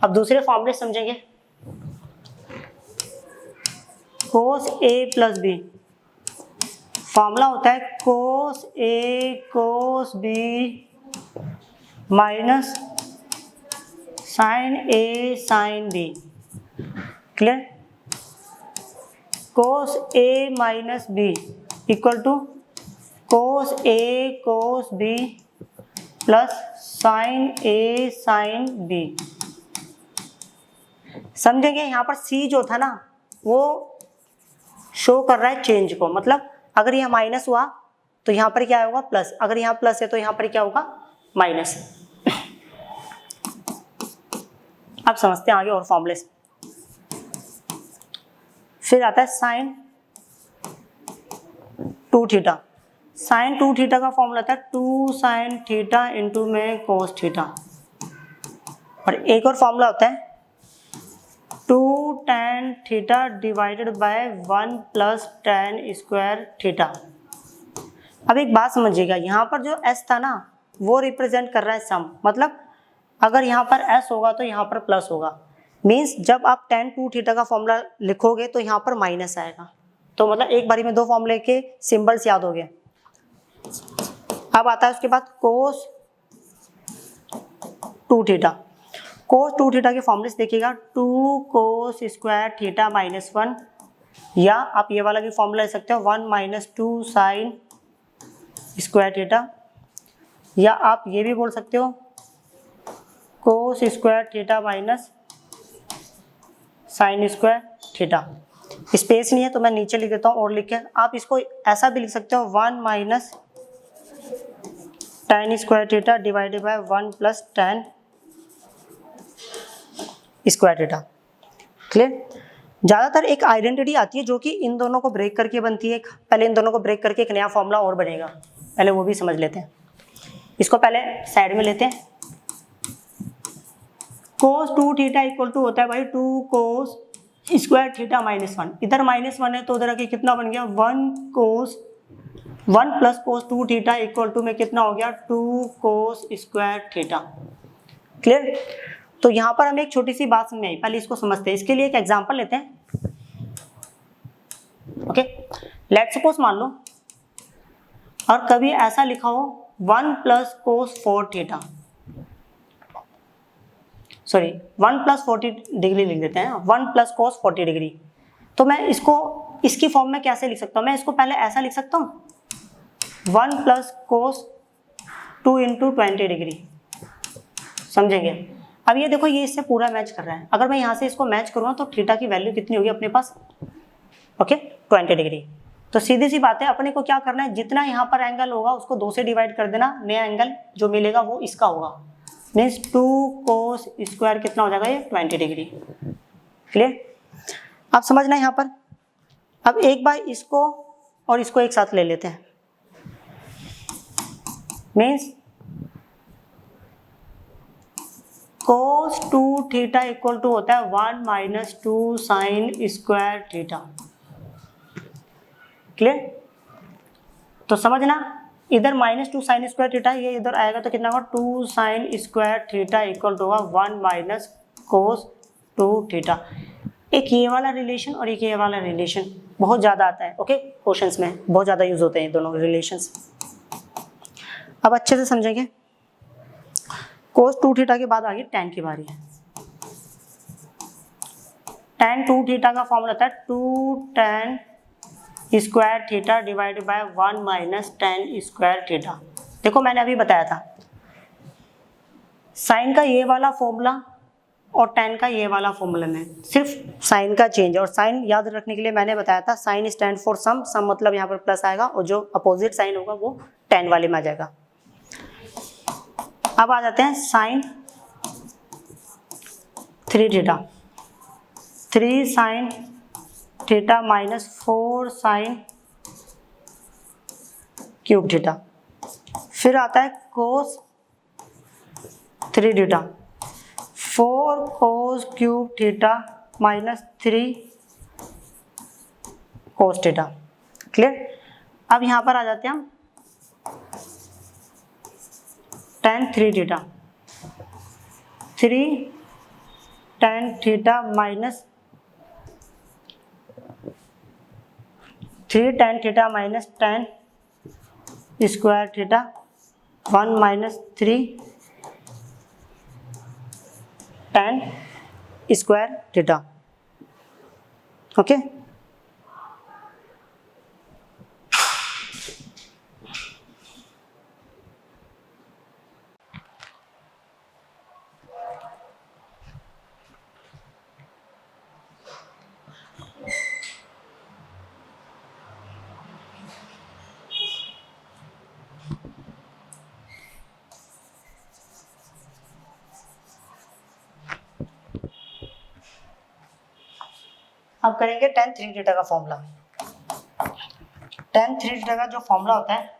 अब दूसरे फॉर्मूले समझेंगे, cos a plus B, formula होता है cos a cos b minus sine a sine b। Clear? Cos a minus b equal to cos a cos b plus sine a sine b। समझेंगे? यहाँ पर c जो था ना वो शो कर रहा है चेंज को, मतलब अगर यहाँ माइनस हुआ तो यहाँ पर क्या होगा? प्लस। अगर यहाँ प्लस है तो यहाँ पर क्या होगा? माइनस। अब समझते हैं आगे और फॉर्मूलेस। फिर आता है साइन 2 थीटा। साइन 2 थीटा का फॉर्मूला आता है 2 साइन थीटा इंटू में कोस थीटा। और एक और फॉर्मूला होता है 2 tan theta divided bye 1 plus tan square theta. अब एक बात समझिएगा, यहाँ पर जो s था ना वो रिप्रेजेंट कर रहा है सम, मतलब अगर यहाँ पर s होगा तो यहाँ पर प्लस होगा, मीन्स जब आप tan 2 थीटा का फॉर्मूला लिखोगे तो यहाँ पर माइनस आएगा। तो मतलब एक बारी में दो फॉर्मूले के सिंबल्स याद हो गए। अब आता है उसके बाद cos 2 थीटा। cos 2 थीटा के फॉर्मूले से देखिएगा 2 cos स्क्वायर थीटा माइनस 1, या आप ये वाला भी फॉर्मूला ले सकते हो 1 माइनस 2 साइन स्क्वायर थीटा, या आप ये भी बोल सकते हो cos square theta minus sine square theta. Space नहीं है तो मैं नीचे लिख देता हूँ और लिख के, आप इसको ऐसा भी लिख सकते हो 1 minus tan square theta divided bye 1 plus tan square theta. Clear? ज़्यादातर एक आइडेंटिटी आती है जो कि इन दोनों को ब्रेक करके बनती है। पहले इन दोनों को ब्रेक करके एक नया फॉर्मूला और बनेगा, पहले वो भी समझ लेते हैं। इसको पहले साइड में लेते हैं। cos 2 थीटा इक्वल टू होता है भाई 2 cos स्क्वायर थीटा माइनस 1। इधर माइनस 1 है तो उधर आके कितना बन गया 1 plus cos 2 theta equal to में कितना हो गया 2 cos स्क्वायर थीटा। क्लियर? तो यहाँ पर हमें एक छोटी सी बात समझ आई, पहले इसको समझते हैं। इसके लिए एक एग्जांपल लेते हैं। ओके, लेट्स सपोज मान लो और कभी ऐसा लिखा हो 1 plus cos 4 theta, sorry 1 plus 40 degree लिख देते हैं, 1 प्लस cos 40 डिग्री। तो मैं इसको इसकी फॉर्म में कैसे लिख सकता हूँ? मैं इसको पहले ऐसा लिख सकता हूँ 1 प्लस cos 2 इंटू 20 डिग्री। समझेंगे? अब ये देखो, ये इससे पूरा मैच कर रहा है। अगर मैं यहाँ से इसको मैच करूँ तो थीटा की वैल्यू कितनी होगी अपने पास? Okay, 20 degree. तो सीधी सी बात है, अपने को क्या करना है, जितना यहाँ पर एंगल होगा उसको 2 से डिवाइड कर देना, नया एंगल जो मिलेगा वो इसका होगा। मीन्स 2 cos स्क्वायर कितना हो जाएगा ये 20 डिग्री। क्लियर? आप समझना यहाँ पर। अब एक बार इसको और इसको एक साथ ले लेते हैं। Means cos 2 theta equal to होता है 1 minus 2 sine square theta. Clear? तो समझना, इधर माइनस 2 साइन स्क्वायर थीटा, ये इधर आएगा तो कितना होगा 2 sine square theta equal to होगा 1 माइनस कोस 2 थीटा। एक ये वाला रिलेशन और एक ये वाला रिलेशन बहुत ज़्यादा आता है। ओके, क्वेश्चंस में बहुत ज़्यादा यूज होते हैं दोनों रिलेशंस। अब अच्छे से समझेंगे। कोस 2 थीटा के बाद आगे tan की बारी है। tan 2 थीटा का फॉर्मूला होता है 2 tan square theta divided bye 1 minus tan square theta. देखो मैंने अभी बताया था साइन का ये वाला फॉर्मूला और tan का ये वाला फॉर्मूला में सिर्फ साइन का चेंज, और साइन याद रखने के लिए मैंने बताया था साइन स्टैंड फॉर सम, सम मतलब यहाँ पर प्लस आएगा और जो अपोजिट साइन होगा वो tan वाले में आ जाएगा। अब आ जाते हैं sine 3 theta, 3 sine theta minus 4 sine cube theta. फिर आता है cos 3 theta, 4 cos cube theta minus 3 cos theta. Clear? अब यहाँ पर आ जाते हैं हम tan 3 theta, 3 tan theta minus 3 tan theta minus tan square theta 1 minus 3 tan square theta. Okay, अब करेंगे tan 3 थीटा का फॉर्मूला। tan 3 थीटा का जो फॉर्मूला होता है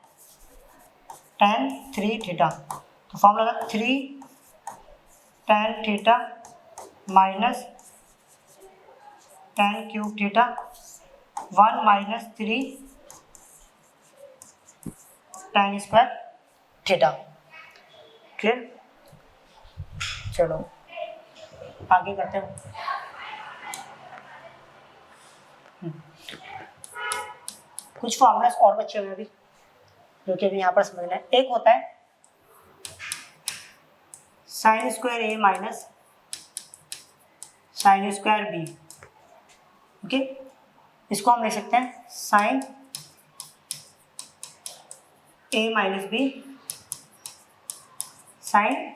tan 3 थीटा, तो फॉर्मूला होगा 3 tan theta minus tan cube theta 1 minus 3 tan square theta. Clear? चलो आगे करते हैं। कुछ फॉर्मूलास और बच्चे हुए अभी जो कि अभी यहाँ पर समझना है। एक होता है sine square A minus sine square B. Okay, इसको हम लिख सकते हैं sine A minus B sine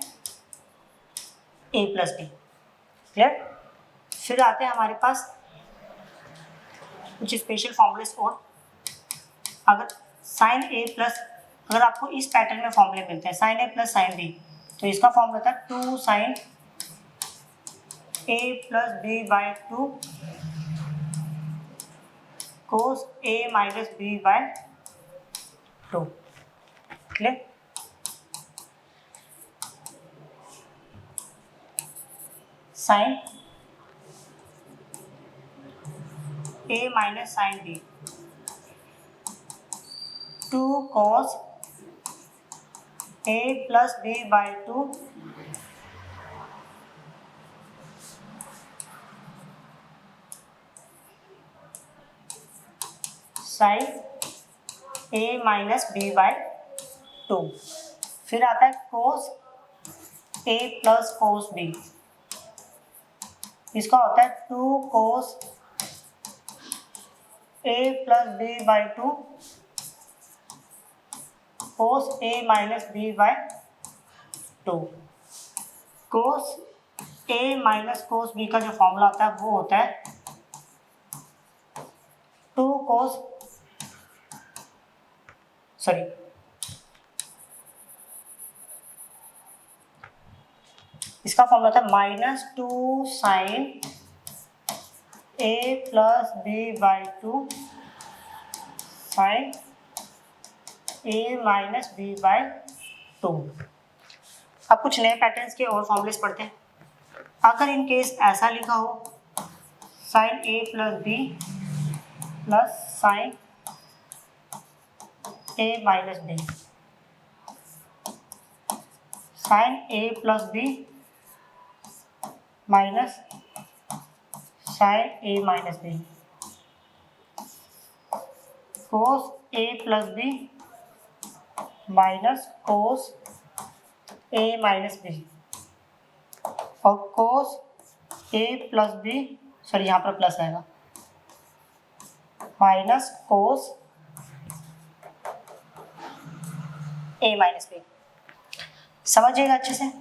A plus B. Clear. फिर आते हैं हमारे पास कुछ स्पेशल फॉर्मूलेस और। अगर साइन ए प्लस, अगर आपको इस पैटर्न में फॉर्मूले मिलते हैं sine A plus sine B, तो इसका फॉर्मूला था 2 sine A plus B by 2 cos A minus B by 2। Clear. Sine A minus sine B 2 cos a plus b by 2 sin a minus b by 2। फिर आता है cos a plus cos b, इसका होता है 2 cos a plus b by 2 cos a minus b by 2। cos a minus cos b का जो फॉर्मूला आता है वो होता है 2 cos, सॉरी इसका फॉर्मूला था minus 2 sine a plus B by 2 sine a minus B by 2। अब कुछ नए पैटर्न्स के और फॉर्मूलेस पढ़ते हैं। अगर इन केस ऐसा लिखा हो sine a plus B plus sine a minus B, sine a plus B minus sine a minus B, cos a plus B minus cos a minus B, और cos a plus B, sorry यहाँ पर प्लस आएगा, minus cos a minus B. समझिएगा अच्छे से।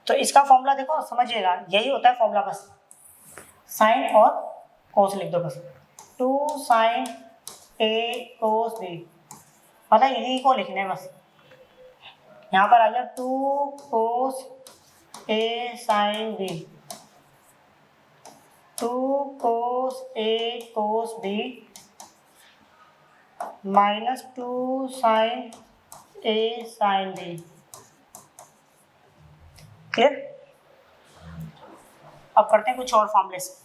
तो इसका फॉर्मूला देखो, समझिएगा, यही होता है फॉर्मूला, बस साइन और कोस लिख दो बस। 2 साइन ए कोस बी, मतलब इन्हीं को लिखने है बस। यहाँ पर आ गया 2 कोस ए साइन बी, 2 कोस ए कोस बी माइनस 2 साइन ए साइन बी। क्लियर। अब करते हैं कुछ और फॉर्मूले से।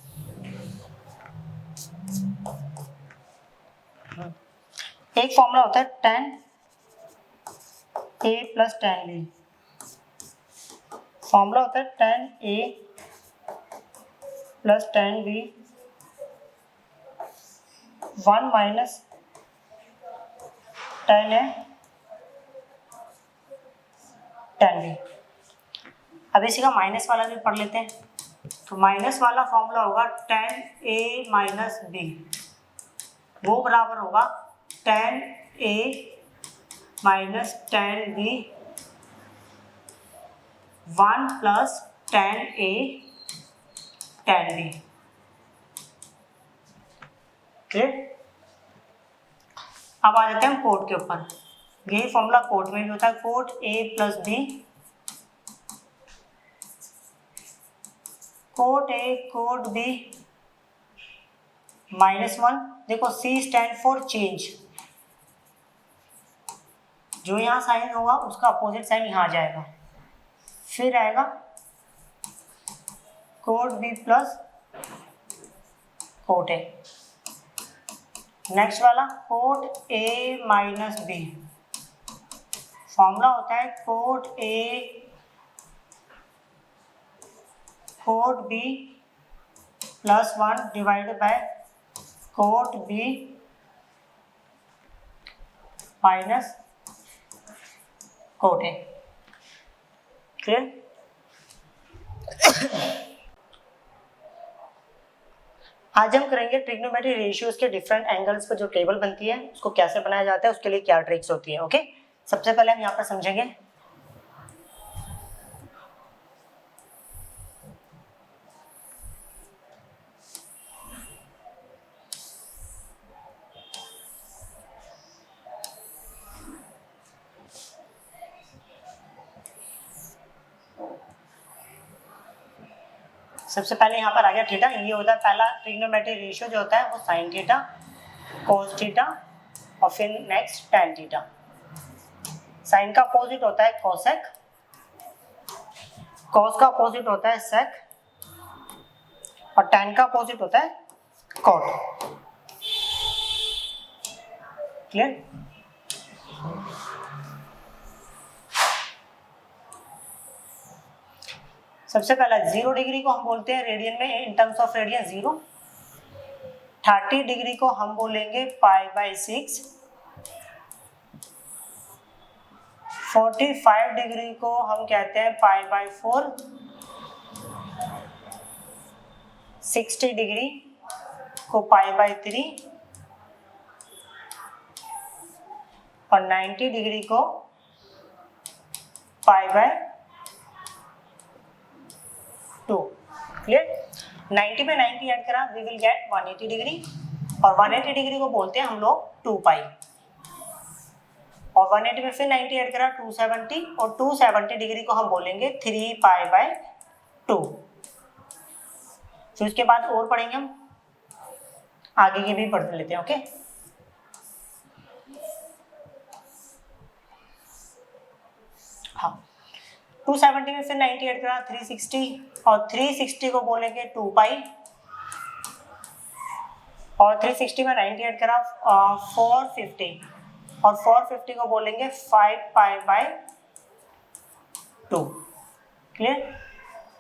एक फॉर्मूला होता है tan a plus tan b, formula होता है tan a plus tan b 1 minus tan a tan b। अब इसी का माइनस वाला भी पढ़ लेते हैं। तो माइनस वाला फॉर्मूला होगा tan a माइनस b, वो बराबर होगा tan a minus tan b 1 plus tan a tan b। Clear. अब आ जाते हैं हम कोट के ऊपर। यही फॉर्मूला कोट में भी होता है, कोट a प्लस b cot a cot b -1। देखो C स्टैंड फॉर चेंज, जो यहाँ साइन होगा उसका अपोजिट साइन यहाँ आ जाएगा। फिर आएगा cot b plus cot a, next वाला cot A minus B, formula होता है cot A cot B plus 1 divided by cot B minus cot A। Clear? आज हम करेंगे ट्रिग्नोमेट्री रेशियोज के डिफरेंट एंगल्स पर जो टेबल बनती है उसको कैसे बनाया जाता है, उसके लिए क्या ट्रिक्स होती है। ओके, सबसे पहले हम यहाँ पर समझेंगे सबसे पहले यहाँ पर आ गया थीटा। ये होता है पहला ट्रिग्नोमेट्री रेशियो जो होता है वो साइन थीटा, कोस थीटा और फिर नेक्स्ट टैन थीटा। साइन का अपोजिट होता है कोसेक, कॉस का अपोजिट होता है सेक और टैन का अपोजिट होता है कॉट। क्लियर? सबसे पहला 0 डिग्री को हम बोलते हैं रेडियन में in terms of radian 0। 30 degree को हम बोलेंगे π/6। 45 डिग्री को हम कहते हैं π/4। 60 डिग्री को π/3 और 90 डिग्री को π/2। क्लियर? 90 में 90 ऐड करा वी विल गेट 180 डिग्री और 180 डिग्री को बोलते हैं हम लोग 2π और 180 में फिर 90 ऐड करा 270 और 270 डिग्री को हम बोलेंगे 3π/2। फिर उसके बाद और पढ़ेंगे हम, आगे की भी पढ़ लेते हैं। ओके, हाँ 270 में फिर 90 ऐड करा 360 और 360 को बोलेंगे 2π और 360 में 90 ऐड करा 450 और 450 को बोलेंगे 5π/2। क्लियर?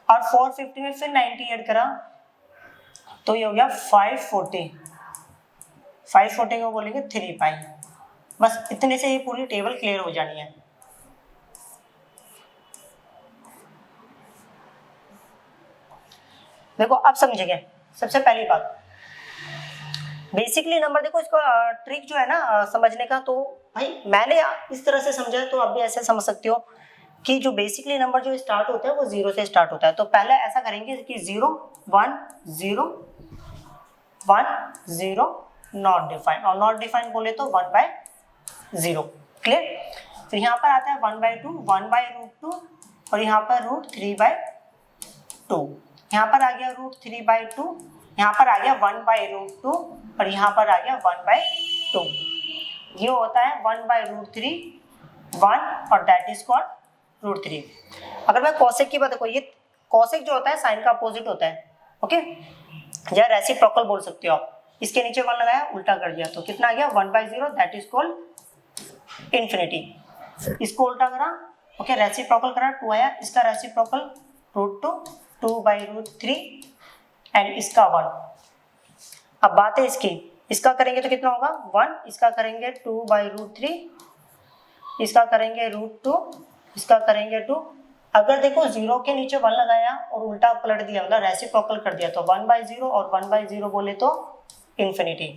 और 450 में फिर 90 ऐड करा तो ये हो गया 540। 540 को बोलेंगे 3π। बस इतने से ये पूरी टेबल क्लियर हो जानी है। देखो अब समझेंगे। सबसे पहली बात बेसिकली नंबर, देखो इसका ट्रिक जो है ना समझने का, तो भाई मैंने इस तरह से समझा तो आप भी ऐसे समझ सकते हो कि जो बेसिकली नंबर जो स्टार्ट होता है वो 0 से स्टार्ट होता है। तो पहले ऐसा करेंगे कि 0 1 0 1 0 नॉट डिफाइंड, और नॉट डिफाइंड बोले तो 1/0। क्लियर? फिर यहाँ पर आता है 1/2 1/√2 और यहाँ पर √3/2। यहाँ पर आ गया √3/2, यहाँ पर आ गया 1/√2 और यहाँ पर आ गया 1/2। ये होता है 1/√3 1 और दैट इज कॉल्ड √3। अगर मैं कॉसेक की बात, देखो ये कॉसेक जो होता है साइन का अपोजिट होता है। ओके, या रेसिप्रोकल बोल सकते हो आप। इसके नीचे 1 लगाया, उल्टा कर दिया तो कितना आ गया 1/0, दैट इज कॉल्ड इंफिनिटी। इसको उल्टा करा, ओके रेसिप्रोकल करा 2 आया, इसका रेसिप्रोकल √2 2/√3 एंड इसका 1। अब बात है इसका करेंगे तो कितना होगा 1, इसका करेंगे 2/√3, इसका करेंगे √2, इसका करेंगे 2। अगर देखो 0 के नीचे 1 लगाया और उल्टा पलट दिया, मतलब रेसिप्रोकल कर दिया तो 1/0 और 1/0 बोले तो इंफिनिटी।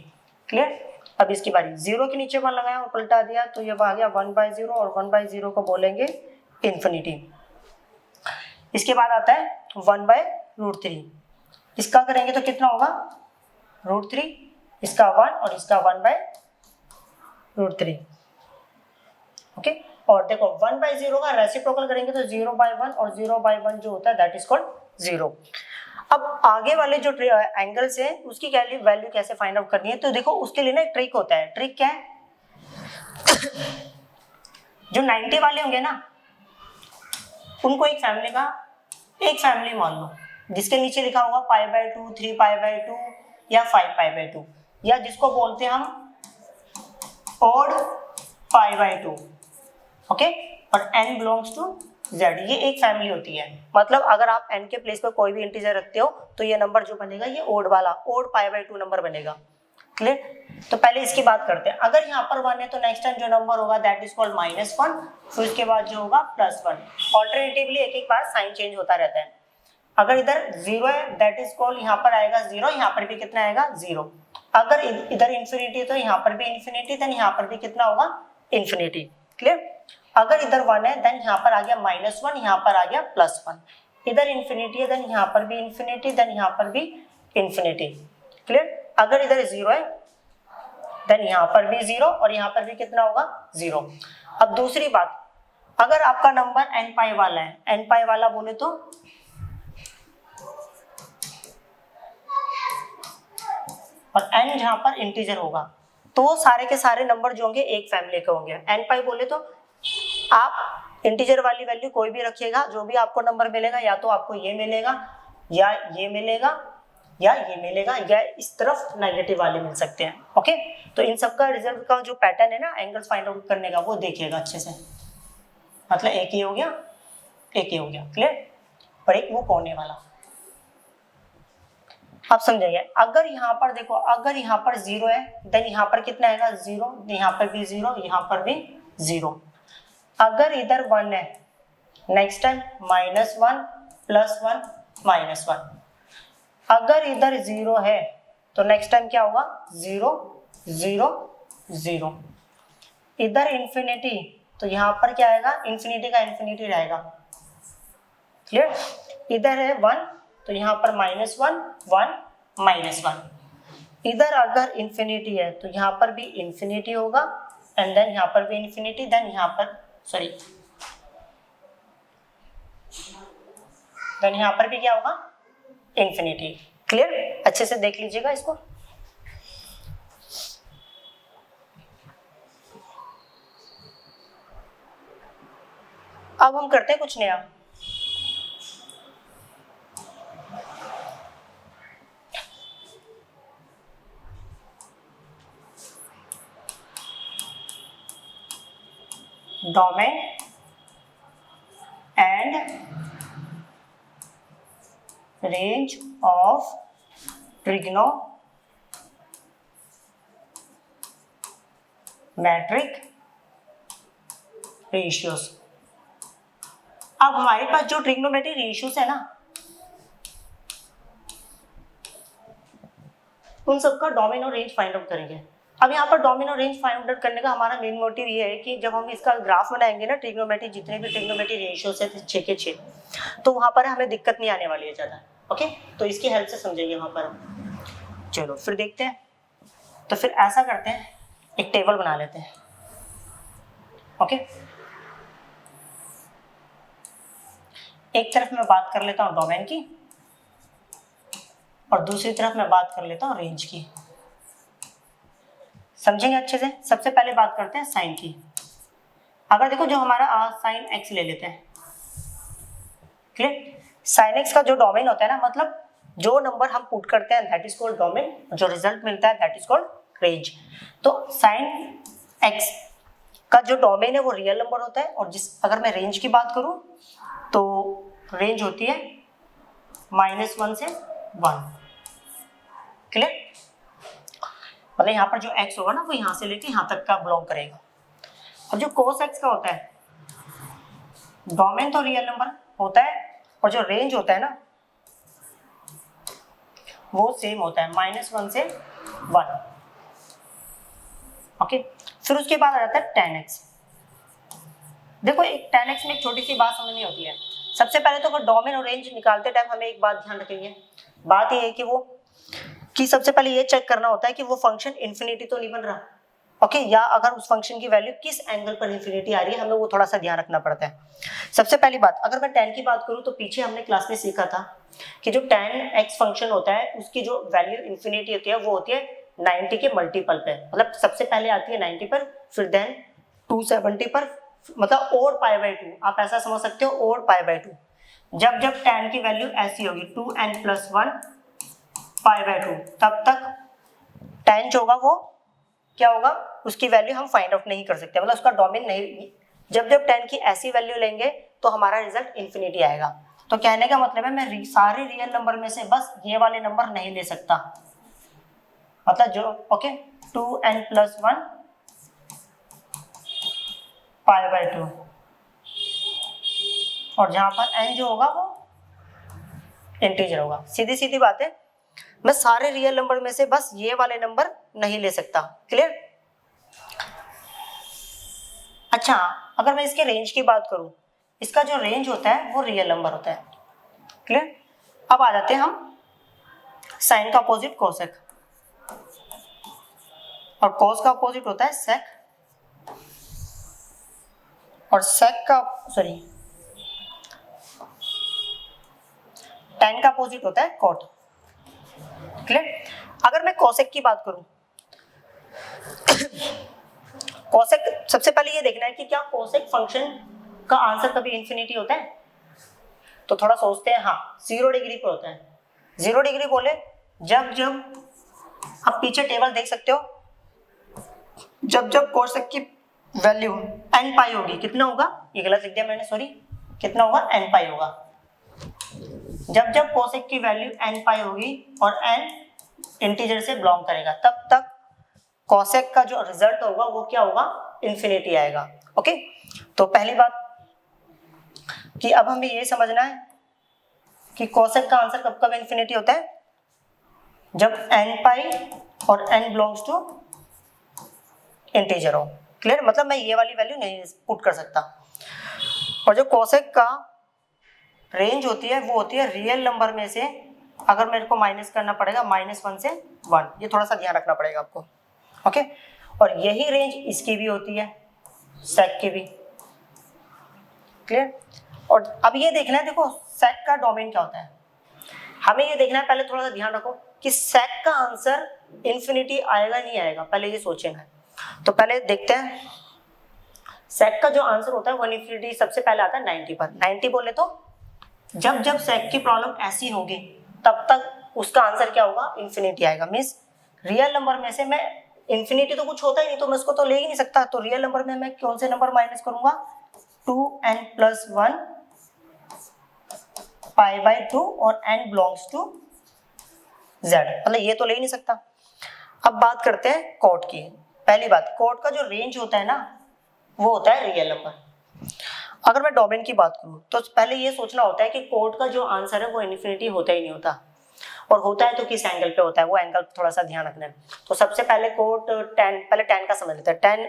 क्लियर? अब इसकी बारी 0 के नीचे 1 लगाया और पलटा दिया तो ये आ गया 1/0 और 1/0 को बोलेंगे इंफिनिटी। इसके बाद आता है 1/√3, इसका करेंगे तो कितना होगा √3, इसका 1 और इसका 1/√3। ओके, और देखो 1/0 का रेसिप्रोकल करेंगे तो 0/1 और 0/1 जो होता है दैट इज कॉल्ड 0। अब आगे वाले जो एंगल्स है उसकी वैल्यू कैसे फाइंड आउट करनी है, तो देखो उसके लिए ना एक ट्रिक होता है। ट्रिक क्या है जो 90 वाले होंगे ना उनको एक फैमिली मान लो जिसके नीचे लिखा होगा π/2 3π/2 या 5π/2, या जिसको बोलते हैं हम ओड पाई बाई 2, ओके, और n बिलोंग्स टू z, ये एक फैमिली होती है। मतलब अगर आप n के प्लेस पर कोई भी इंटीजर रखते हो तो ये नंबर जो बनेगा ये ओड वाला, ओड पाई बाई 2 नंबर बनेगा। क्लियर? तो पहले इसकी बात करते हैं। अगर यहाँ पर 1 है तो नेक्स्ट टाइम जो नंबर होगा दैट इज कॉल्ड -1, फिर उसके बाद जो होगा +1। ऑल्टरनेटिवली एक एक बार साइन चेंज होता रहता है। अगर इधर 0 है दैट इज कॉल्ड, यहाँ पर आएगा 0, यहाँ पर भी कितना आएगा 0। अगर इधर इंफिनिटी है तो यहाँ पर भी इंफिनिटी, देन यहाँ पर भी कितना होगा इंफिनिटी। क्लियर? अगर इधर 1 है देन यहाँ पर आ गया -1, यहाँ पर आ गया +1। इधर इंफिनिटी है देन यहाँ पर भी इंफिनिटी, देन यहाँ पर भी इंफिनिटी। क्लियर? अगर इधर 0 है देन यहाँ पर भी 0 और यहाँ पर भी कितना होगा 0। अब दूसरी बात, अगर आपका नंबर n पाई वाला है, n पाई वाला बोले तो और n जहां पर इंटीजर होगा तो सारे के सारे नंबर जो होंगे एक फैमिली के होंगे। n पाई बोले तो आप इंटीजर वाली वैल्यू कोई भी रखिएगा, जो भी आपको नंबर मिलेगा या तो आपको ये मिलेगा या ये मिलेगा या ये मिलेगा, या इस तरफ नेगेटिव वाले मिल सकते हैं। ओके, तो इन सब का रिजल्ट का जो पैटर्न है ना एंगल्स फाइंड आउट करने का, वो देखिएगा अच्छे से। मतलब एक ये हो गया, एक ये हो गया, क्लियर? और एक वो कोने वाला, आप समझेंगे। अगर यहाँ पर देखो, अगर यहाँ पर 0 है देन यहाँ पर कितना आएगा 0, यहाँ पर भी 0, यहाँ पर भी 0। अगर इधर 1 है नेक्स्ट टाइम -1 +1 -1। अगर इधर 0 है तो नेक्स्ट टाइम क्या होगा 0 0 0। इधर इंफिनिटी तो यहाँ पर क्या आएगा, इंफिनिटी का इंफिनिटी रहेगा। क्लियर? इधर है 1 तो यहाँ पर -1 1 -1। इधर अगर इंफिनिटी है तो यहाँ पर भी इंफिनिटी होगा एंड देन यहाँ पर भी इंफिनिटी, देन यहाँ पर देन यहाँ पर भी क्या होगा इंफिनिटी। क्लियर? अच्छे से देख लीजिएगा इसको। अब हम करते हैं कुछ नया। Domain and range of trigonometric ratios. अब हमारे पास जो ट्रिग्नोमेट्रिक रेशियोज है ना, उन सबका डोमेन और रेंज फाइंड आउट करेंगे। अब यहाँ पर डोमेन और रेंज फाइंड आउट करने का हमारा मेन मोटिव ये है कि जब हम इसका ग्राफ बनाएंगे ना, ट्रिग्नोमेट्रिक जितने भी ट्रिग्नोमेट्रिक रेशियोज है 6 के 6, तो वहाँ पर हमें दिक्कत नहीं आने वाली है ज़्यादा। ओके, तो इसकी हेल्प से समझेंगे वहाँ पर। चलो फिर देखते हैं। तो फिर ऐसा करते हैं, एक टेबल बना लेते हैं। ओके, एक तरफ मैं बात कर लेता हूँ डोमेन की और दूसरी तरफ मैं बात कर लेता हूँ रेंज की। समझेंगे अच्छे से। सबसे पहले बात करते हैं साइन की। अगर देखो जो हमारा साइन एक्स ले लेते हैं, क्लियर? साइन एक्स का जो डोमेन होता है ना, मतलब जो नंबर हम पुट करते हैं दैट इज कॉल्ड डोमेन, जो रिजल्ट मिलता है दैट इज कॉल्ड रेंज। तो साइन एक्स का जो डोमेन है वो रियल नंबर होता है, और अगर मैं रेंज की बात करूं तो रेंज होती है -1 से 1। क्लियर? मतलब यहाँ पर जो x होगा ना वो यहाँ से लेके यहाँ तक का बिलोंग करेगा। अब जो cos x का होता है, डोमेन तो रियल नंबर होता है और जो रेंज होता है ना वो सेम होता है -1 से 1। ओके, फिर उसके बाद आ जाता है tan x। देखो एक tan x में एक छोटी सी बात समझनी होती है। सबसे पहले तो अगर डोमेन और रेंज निकालते टाइम हमें एक बात ध्यान रखेंगे। बात ये है कि सबसे पहले ये चेक करना होता है कि वो फंक्शन इन्फिनिटी तो नहीं बन रहा। ओके, या अगर उस फंक्शन की वैल्यू किस एंगल पर इन्फिनिटी आ रही है, हमें वो थोड़ा सा ध्यान रखना पड़ता है। सबसे पहली बात, अगर मैं tan की बात करूं तो पीछे हमने क्लास में सीखा था कि जो tan x फंक्शन होता है उसकी जो वैल्यू इन्फिनिटी होती है वो होती है 90 के मल्टीपल पे। मतलब सबसे पहले आती है 90 पर, फिर देन 270 पर, मतलब ओड π/2। आप ऐसा समझ सकते हो, ओड π/2। जब जब tan की वैल्यू ऐसी होगी 2n+1 π/2, तब तक tan जो होगा वो क्या होगा, उसकी वैल्यू हम फाइंड आउट नहीं कर सकते, मतलब उसका डोमेन नहीं। जब जब 10 की ऐसी वैल्यू लेंगे तो हमारा रिजल्ट इन्फिनिटी आएगा। तो कहने का मतलब है मैं सारे रियल नंबर में से बस ये वाले नंबर नहीं ले सकता, मतलब जो ओके 2n+1 π/2, और जहां पर n जो होगा वो इंटीजर होगा। सीधी सीधी बात है, मैं सारे रियल नंबर में से बस ये वाले नंबर नहीं ले सकता। क्लियर? अच्छा, अगर मैं इसके रेंज की बात करूं, इसका जो रेंज होता है वो रियल नंबर होता है। क्लियर? अब आ जाते हैं हम साइन का अपोजिट कोसेक, और कोस का अपोजिट होता है सेक, और सेक का सॉरी tan का अपोजिट होता है कॉट। क्लियर? अगर मैं कोसेक की बात करूं, कोसेक सबसे पहले ये देखना है कि क्या कोसेक फंक्शन का आंसर कभी इंफिनिटी होता है। तो थोड़ा सोचते हैं, हाँ 0 डिग्री पर होता है। 0 डिग्री बोले जब जब आप पीछे टेबल देख सकते हो, जब जब कोसेक की वैल्यू n पाई होगी, कितना होगा, ये गलत लिख दिया मैंने सॉरी, कितना होगा n पाई होगा। जब जब कोसेक की वैल्यू n पाई होगी और n इंटीजर से बिलोंग करेगा, तब तक कोसेक का जो रिजल्ट होगा वो क्या होगा, इन्फिनिटी आएगा। ओके, तो पहली बात कि अब हमें ये समझना है कि कोसेक का आंसर कब कब इन्फिनिटी होता है, जब n पाई और n बिलोंग्स टू इंटीजर हो। क्लियर? मतलब मैं ये वाली वैल्यू नहीं पुट कर सकता। और जो कोसेक का रेंज होती है वो होती है रियल नंबर में से, अगर मेरे को माइनस करना पड़ेगा -1 से 1, ये थोड़ा सा ध्यान रखना पड़ेगा आपको। ओके, और यही रेंज इसकी भी होती है, सेक की भी। क्लियर? और अब ये देखना है, देखो सेक का डोमेन क्या होता है, हमें ये देखना है। पहले थोड़ा सा ध्यान रखो कि सेक का आंसर इन्फिनिटी आएगा नहीं आएगा, पहले ये सोचेंगे। तो पहले देखते हैं, सेक का जो आंसर होता है वो इन्फिनिटी सबसे पहले आता है 90 पर। 90 बोले तो जब जब सेक की प्रॉब्लम ऐसी होगी तब तक उसका आंसर क्या होगा, इन्फिनिटी आएगा। मीन्स रियल नंबर में से मैं इन्फिनिटी तो कुछ होता ही नहीं, तो मैं उसको तो ले ही नहीं सकता। तो रियल नंबर में मैं कौन से नंबर माइनस करूंगा, 2n+1 π/2 और n बिलोंग्स टू z, मतलब ये तो ले ही नहीं सकता। अब बात करते हैं कोड की। पहली बात, कोड का जो रेंज होता है ना वो होता है रियल नंबर। अगर मैं डोमेन की बात करूं तो पहले ये सोचना होता है कि कोड का जो आंसर है वो इन्फिनिटी होता ही नहीं होता, और होता है तो किस एंगल पे होता है, वो एंगल थोड़ा सा ध्यान रखना है। तो सबसे पहले कोड पहले tan का समझ लेते हैं। tan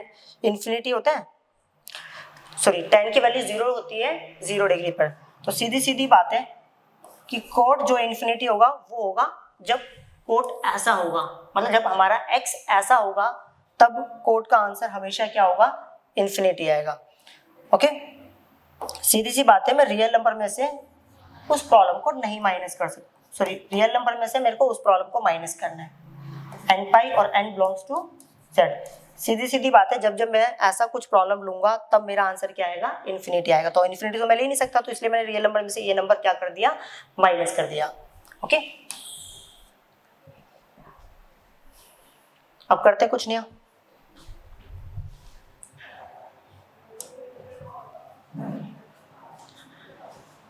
इन्फिनिटी होता है, सॉरी tan की वैल्यू 0 होती है 0 डिग्री पर। तो सीधी सीधी बात है कि कोड जो इन्फिनिटी होगा वो होगा जब कोड ऐसा होगा, मतलब जब हमारा x ऐसा होगा तब कोड का आंसर हमेशा क्या होगा, इन्फिनिटी आएगा। ओके, सीधी सी बात है, मैं रियल नंबर में से उस प्रॉब्लम को नहीं माइनस कर सकता, सॉरी रियल नंबर में से मेरे को उस प्रॉब्लम को माइनस करना है, n पाई और n बिलोंग्स टू z। सीधी सीधी बात है, जब जब मैं ऐसा कुछ प्रॉब्लम लूंगा तब मेरा आंसर क्या आएगा, इन्फिनिटी आएगा। तो इन्फिनिटी तो मैं ले नहीं सकता, तो इसलिए मैंने रियल नंबर में से ये नंबर क्या कर दिया, माइनस कर दिया। ओके, अब करते कुछ नया।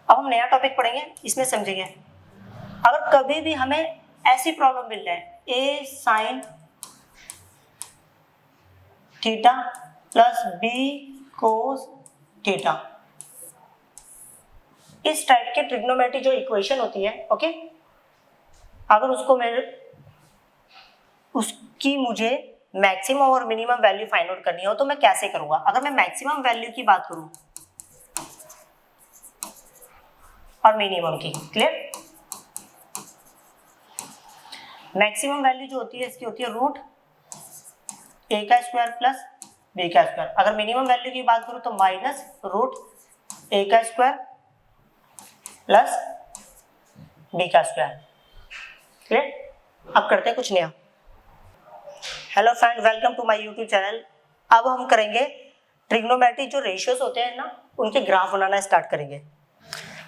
अब हम नया टॉपिक पढ़ेंगे, इसमें समझेंगे अगर कभी भी हमें ऐसी प्रॉब्लम मिल जाए, a sin theta plus b cos theta, इस टाइप के ट्रिग्नोमेट्री जो इक्वेशन होती है, ओके, अगर उसकी मुझे मैक्सिमम और मिनिमम वैल्यू फाइंड आउट करनी हो तो मैं कैसे करूंगा। अगर मैं मैक्सिमम वैल्यू की बात करूं और मिनिमम की, क्लियर, मैक्सिमम वैल्यू जो होती है इसकी होती है √a² प्लस b²। अगर मिनिमम वैल्यू की बात करूं तो -√a² प्लस b²। क्लियर? अब करते हैं कुछ नया। Hello friend, welcome to my YouTube channel. अब हम करेंगे ट्रिग्नोमेट्री, जो रेशियोज होते हैं ना उनके ग्राफ बनाना स्टार्ट करेंगे।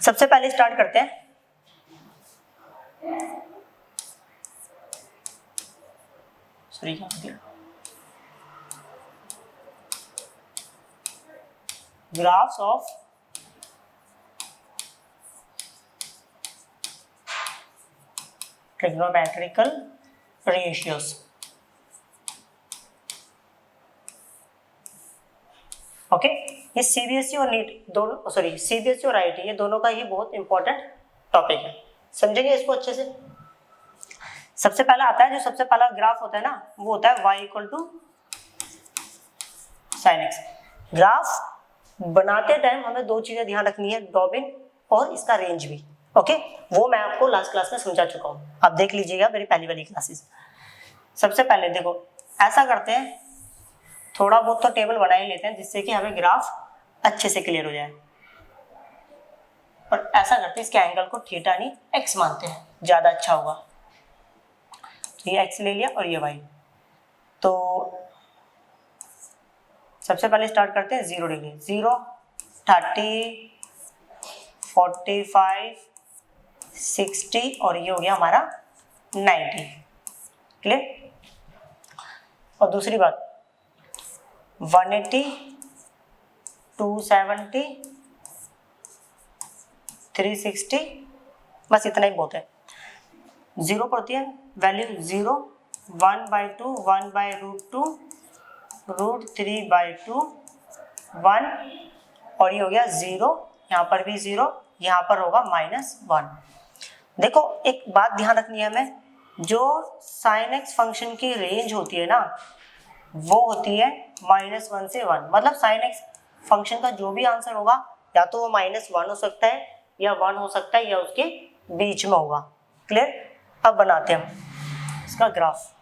सबसे पहले स्टार्ट करते हैं, सॉरी क्या हो गया, graphs of trigonometrical ratios. Okay, ये सीबीएसई और नीट दोनों, सॉरी सीबीएसई और आईआईटी, ये दोनों का ही बहुत इंपॉर्टेंट टॉपिक है, समझेंगे इसको अच्छे से। सबसे पहला आता है, जो सबसे पहला ग्राफ होता है ना, वो होता है y equal to sine X. Graph बनाते टाइम हमें दो चीजें ध्यान रखनी है, डॉबिन और इसका रेंज भी। ओके, वो मैं आपको लास्ट क्लास में समझा चुका हूँ, आप देख लीजिएगा मेरी पहली वाली क्लासेस। सबसे पहले देखो, ऐसा करते हैं, थोड़ा बहुत तो टेबल बना ही लेते हैं जिससे कि हमें ग्राफ अच्छे से क्लियर हो जाए। और ऐसा करते हैं, इसके एंगल को थीटा नहीं एक्स मानते हैं, ज्यादा अच्छा होगा। तो ये एक्स ले लिया और ये वाई। तो सबसे पहले स्टार्ट करते हैं 0 डिग्री, 0, 30, 45, 60 और ये हो गया हमारा 90। क्लियर। और दूसरी बात 180, 270, 360, बस इतना ही बहुत है। 0 पर होती है वैल्यू 0, 1/2, 1/√2, √3/2, 1 और ये हो गया 0, यहाँ पर भी 0, यहाँ पर होगा -1। देखो एक बात ध्यान रखनी है हमें, जो sin x फंक्शन की रेंज होती है ना, वो होती है -1 से 1। मतलब sin x फंक्शन का जो भी आंसर होगा, या तो वो -1 हो सकता है या 1 हो सकता है या उसके बीच में होगा। क्लियर। अब बनाते हैं हम इसका ग्राफ।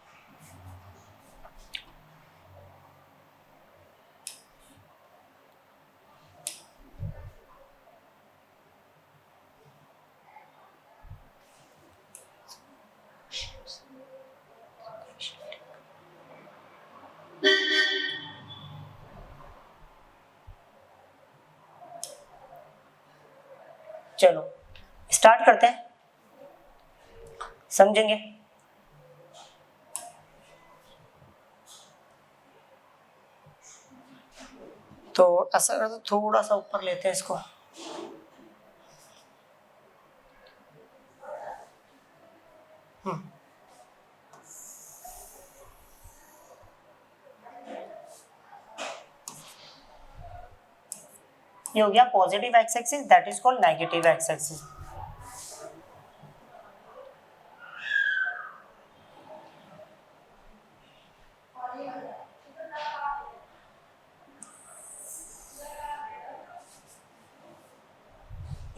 चलो स्टार्ट करते हैं, समझेंगे। तो ऐसा करते, थोड़ा सा ऊपर लेते हैं इसको। ये हो गया positive X axis, that is called negative X axis.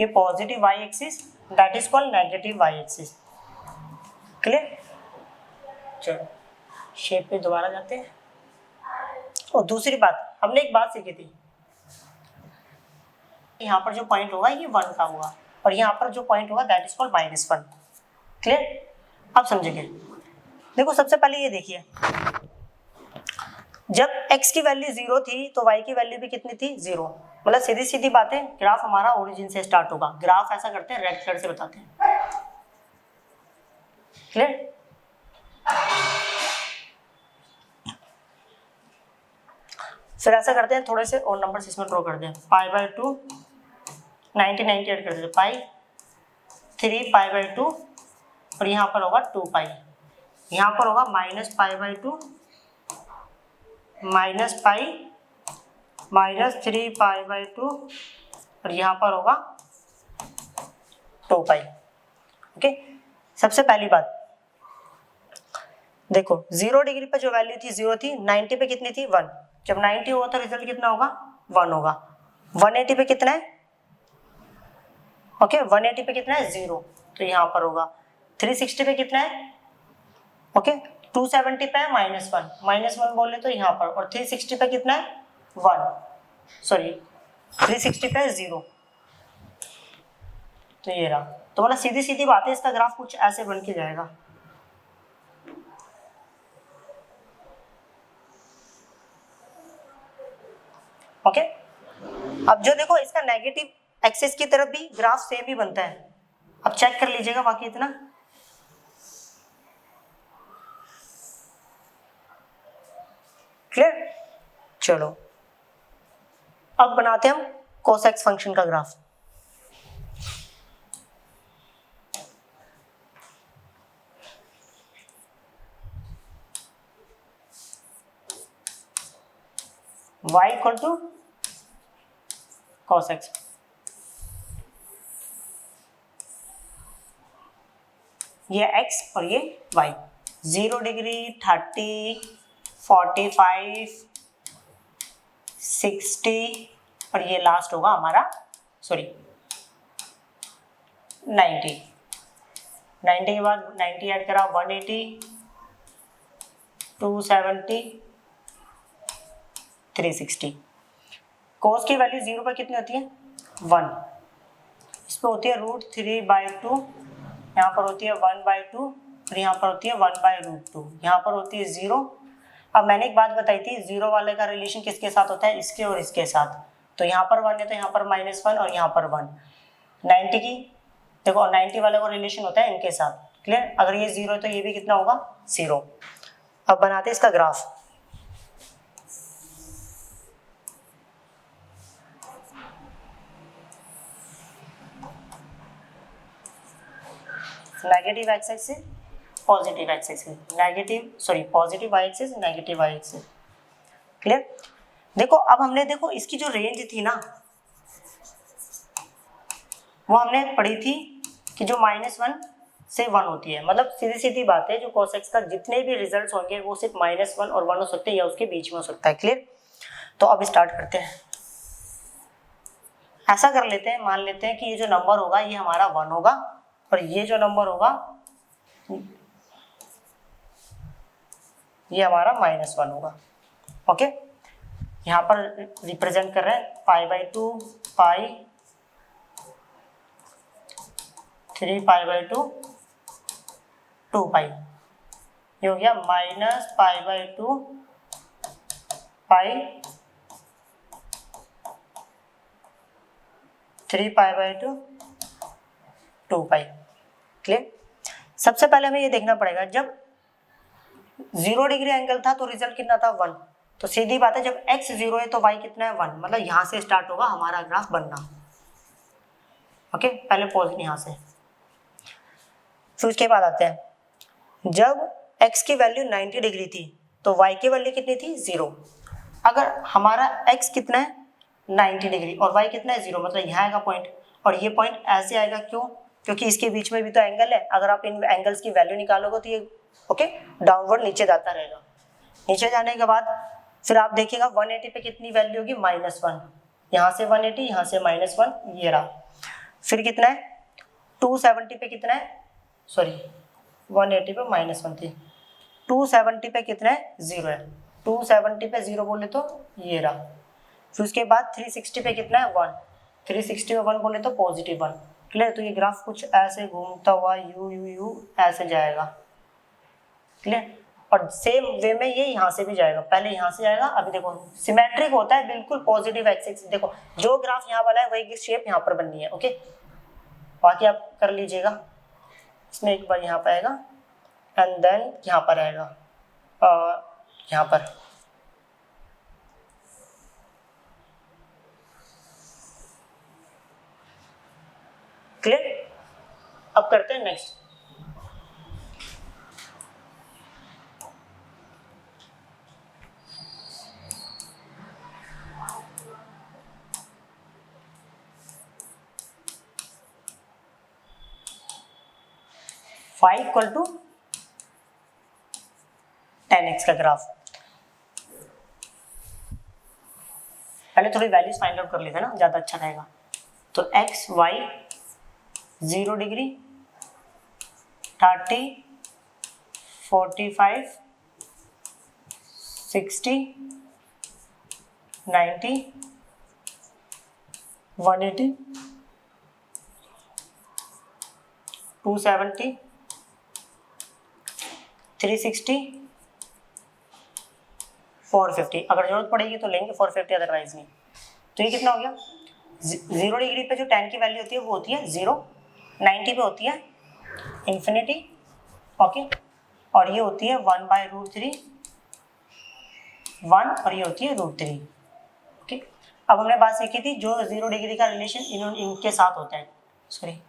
ये positive Y axis, that is called negative Y axis. Clear. चलो शेप पे दोबारा जाते हैं। और दूसरी बात, हमने एक बात सीखी थी, यहाँ पर जो पॉइंट होगा ये 1 का होगा, और यहाँ पर जो पॉइंट होगा दैट इज कॉल्ड -1। क्लियर। अब समझेंगे। देखो सबसे पहले ये देखिए, जब x की वैल्यू 0 थी तो y की वैल्यू भी कितनी थी, 0। मतलब सीधी सीधी बात है, ग्राफ हमारा ओरिजिन से स्टार्ट होगा। ग्राफ ऐसा करते हैं, रेड कलर से बताते हैं। क्लियर। फिर ऐसा करते हैं, थोड़े से और नंबर्स इसमें ड्रॉ कर दें। π/2, 90 ऐड कर देते, पाई 3 π/2 और यहाँ पर होगा 2 पाई, यहाँ पर होगा -π/2, -पाई, -3 π/2 और यहाँ पर होगा 2 पाई। ओके। सबसे पहली बात देखो, 0 डिग्री पर जो वैल्यू थी 0 थी, 90 पे कितनी थी, 1। जब 90 होगा तो रिजल्ट कितना होगा, 1 होगा। 180 पे कितना है, ओके 180 पे कितना है, 0, तो यहाँ पर होगा। 360 पे कितना है, ओके 270 पे है -1 बोले तो यहाँ पर, और 360 पे कितना है, 1, सॉरी 360 पे है 0, तो ये रहा। तो मतलब सीधी सीधी बात है, इसका ग्राफ कुछ ऐसे बन के जाएगा। ओके। अब जो देखो, इसका नेगेटिव एक्सिस की तरफ भी ग्राफ सेम ही बनता है। अब चेक कर लीजिएगा बाकी इतना। क्लियर। चलो अब बनाते हैं हम कोसेक्स फंक्शन का graph. y equal to cos x, ये x और ये y, 0 डिग्री, 30, 45, 60 और ये लास्ट होगा हमारा 90 के बाद 90 ऐड करा 180, 270, 360। कोस की वैल्यू 0 पर कितनी होती है 1, इस पर होती है √3/2, यहाँ पर होती है 1/2 और यहाँ पर होती है 1/√2, यहाँ पर होती है 0। अब मैंने एक बात बताई थी, 0 वाले का रिलेशन किसके साथ होता है, इसके और इसके साथ। तो यहाँ पर 1 है तो यहाँ पर -1 और यहाँ पर 1। 90 की देखो 90 वाले का रिलेशन होता है इनके साथ, क्लियर। अगर ये 0 है तो ये भी कितना होगा 0। अब बनाते हैं इसका graph. Negative X axis, positive X axis, positive Y axis, negative Y axis, clear. देखो अब हमने देखो इसकी जो रेंज थी ना वो हमने पढ़ी थी कि जो -1 से 1 होती है, मतलब सीधी सीधी बात है, जो कोसेक्स का जितने भी रिजल्ट्स होंगे वो सिर्फ -1 और 1 हो सकते हैं या उसके बीच में हो सकता है, क्लियर। तो अब स्टार्ट करते हैं। ऐसा कर लेते हैं, मान लेते हैं कि ये जो नंबर होगा ये हमारा 1 होगा और ये जो नंबर होगा ये हमारा -1 होगा, ओके। यहाँ पर रिप्रेजेंट कर रहे हैं π/2, पाई, 3π/2, 2π, ये हो गया -π/2 पाई, 3π/2, 2π, क्लियर। सबसे पहले हमें ये देखना पड़ेगा, जब 0 डिग्री एंगल था तो रिजल्ट कितना था 1, तो सीधी बात है जब x 0 है तो y कितना है 1, मतलब यहाँ से स्टार्ट होगा हमारा ग्राफ बनना, ओके। पहले पोज यहाँ से, फिर उसके बाद आते हैं, जब x की वैल्यू 90 डिग्री थी तो y की वैल्यू कितनी थी 0। अगर हमारा x कितना है 90 डिग्री और y कितना है 0, मतलब यहाँ आएगा पॉइंट और ये पॉइंट ऐसे आएगा, क्यों, क्योंकि इसके बीच में भी तो एंगल है। अगर आप इन एंगल्स की वैल्यू निकालोगे तो ये ओके डाउनवर्ड नीचे जाता रहेगा। नीचे जाने के बाद फिर आप देखिएगा 180 पे कितनी वैल्यू होगी -1, यहाँ से 180, यहाँ से -1, ये रहा। फिर कितना है 270 पे कितना है, 180 पे -1 थी, 270 पे कितना है 0 है, 270 पे 0 बोले तो ये रहा। फिर उसके बाद 360 पे कितना है 1, 360 पे 1 बोले तो +1, क्लियर। तो ये ग्राफ कुछ ऐसे घूमता हुआ यू ऐसे जाएगा, क्लियर। और सेम वे में ये यहाँ से भी जाएगा, पहले यहाँ से जाएगा, अभी देखो सिमेट्रिक होता है बिल्कुल पॉजिटिव एक्सिस। देखो जो ग्राफ यहाँ वाला है वही शेप यहाँ पर बननी है, ओके। बाकी आप कर लीजिएगा, इसमें एक बार यहाँ पर आएगा एंड देन यहाँ पर आएगा और यहाँ पर, क्लियर। अब करते हैं next. Phi equal to 10x का ग्राफ। पहले थोड़ी वैल्यूज फाइंड आउट कर लेते हैं ना, ज्यादा अच्छा रहेगा। तो x y 0 डिग्री, 30, 45, 60, 90, 180, 270, 360, 450। अगर जरूरत पड़ेगी तो लेंगे 450, अदरवाइज नहीं। तो ये कितना हो गया, 0 डिग्री पे जो tan की वैल्यू होती है वो होती है 0, 90 पे होती है इन्फिनिटी, ओके। और ये होती है 1/√3, 1 और ये होती है √3, ओके। अब हमने बात सीखी थी जो 0 डिग्री का रिलेशन इनके साथ होता है, सॉरी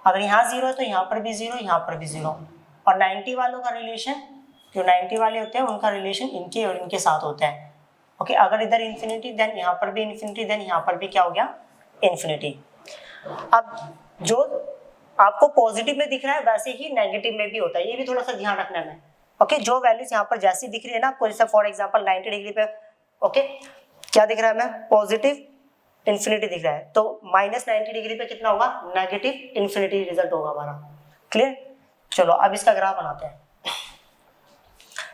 अगर यहाँ 0 है तो यहाँ पर भी 0, यहाँ पर भी 0। और 90 वालों का रिलेशन, जो 90 वाले होते हैं उनका रिलेशन इनके और इनके साथ होता है। ओके, अगर इधर इन्फिनिटी देन यहाँ पर भी इन्फिनिटी, देन यहाँ पर भी क्या हो गया, इन्फिनिटी। अब जो आपको पॉजिटिव में दिख रहा है वैसे ही नेगेटिव में भी होता है, ये भी थोड़ा सा ध्यान रखना है। ओके, जो वैल्यूज यहाँ पर जैसी दिख रही है ना आपको, जैसे फॉर एग्जांपल 90 डिग्री पे ओके क्या दिख रहा है हमें, पॉजिटिव इन्फिनिटी दिख रहा है, तो -90 डिग्री पे कितना होगा, नेगेटिव इन्फिनिटी रिजल्ट होगा हमारा। क्लियर? चलो अब इसका ग्राफ बनाते हैं।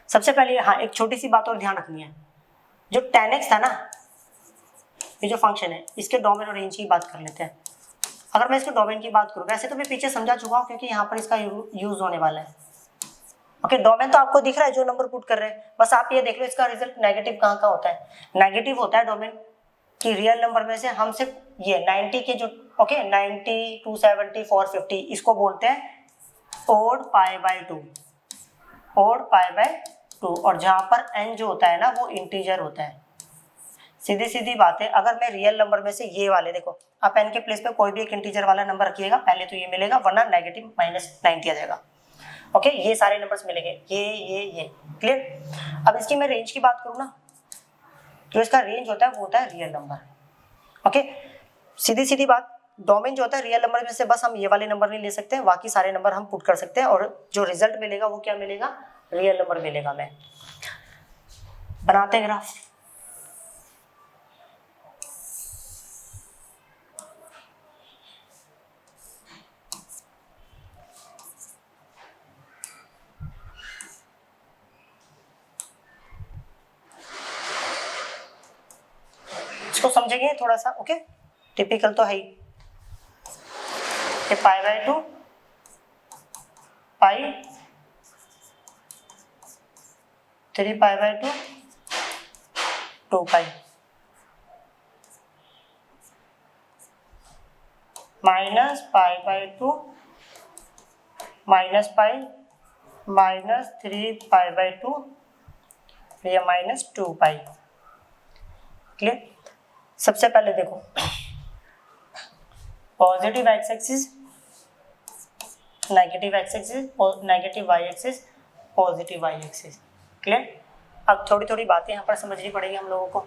सबसे पहले हाँ एक छोटी सी बात और ध्यान रखनी है, जो tan x था ना, ये जो फंक्शन है इसके डोमेन और रेंज की बात कर लेते हैं। अगर मैं इसके डोमेन की बात करूँ, वैसे तो मैं पीछे समझा चुका हूँ क्योंकि यहाँ पर इसका यूज होने वाला है। ओके, डोमेन तो आपको दिख रहा है जो नंबर पुट कर रहे हैं, बस आप ये देख लो इसका रिजल्ट नेगेटिव कहाँ का होता है। नेगेटिव होता है डोमेन कि रियल नंबर में से हम सिर्फ ये 90 के जो 90, 270, 450 इसको बोलते हैं ओड π/2, ओड π/2। और जहाँ पर n जो होता है ना वो इंटीजर होता है। सीधी सीधी बात है, अगर मैं रियल नंबर में से ये वाले, देखो आप n के प्लेस पे कोई भी एक इंटीजर वाला नंबर रखिएगा, पहले तो ये मिलेगा वरना नेगेटिव -90 आ जाएगा। ओके, ये सारे नंबर्स मिलेंगे, ये क्लियर। अब इसकी मैं रेंज की बात करूँ ना, जो इसका रेंज होता है वो होता है रियल नंबर। ओके, सीधी सीधी बात, डोमेन जो होता है रियल नंबर में से बस हम ये वाले नंबर नहीं ले सकते, बाकी सारे नंबर हम पुट कर सकते हैं और जो रिजल्ट मिलेगा वो क्या मिलेगा, रियल नंबर मिलेगा। मैं बनाते हैं ग्राफ। इसको समझेंगे थोड़ा सा। ओके, टिपिकल तो है ही, π/2 पाई 3π/2 2π -π/2 -π -3π/2 या -2π। क्लियर? सबसे पहले देखो positive X axis, negative X axis, negative Y axis, positive Y axis. Clear? अब थोड़ी थोड़ी बातें यहाँ पर समझनी पड़ेगी हम लोगों को।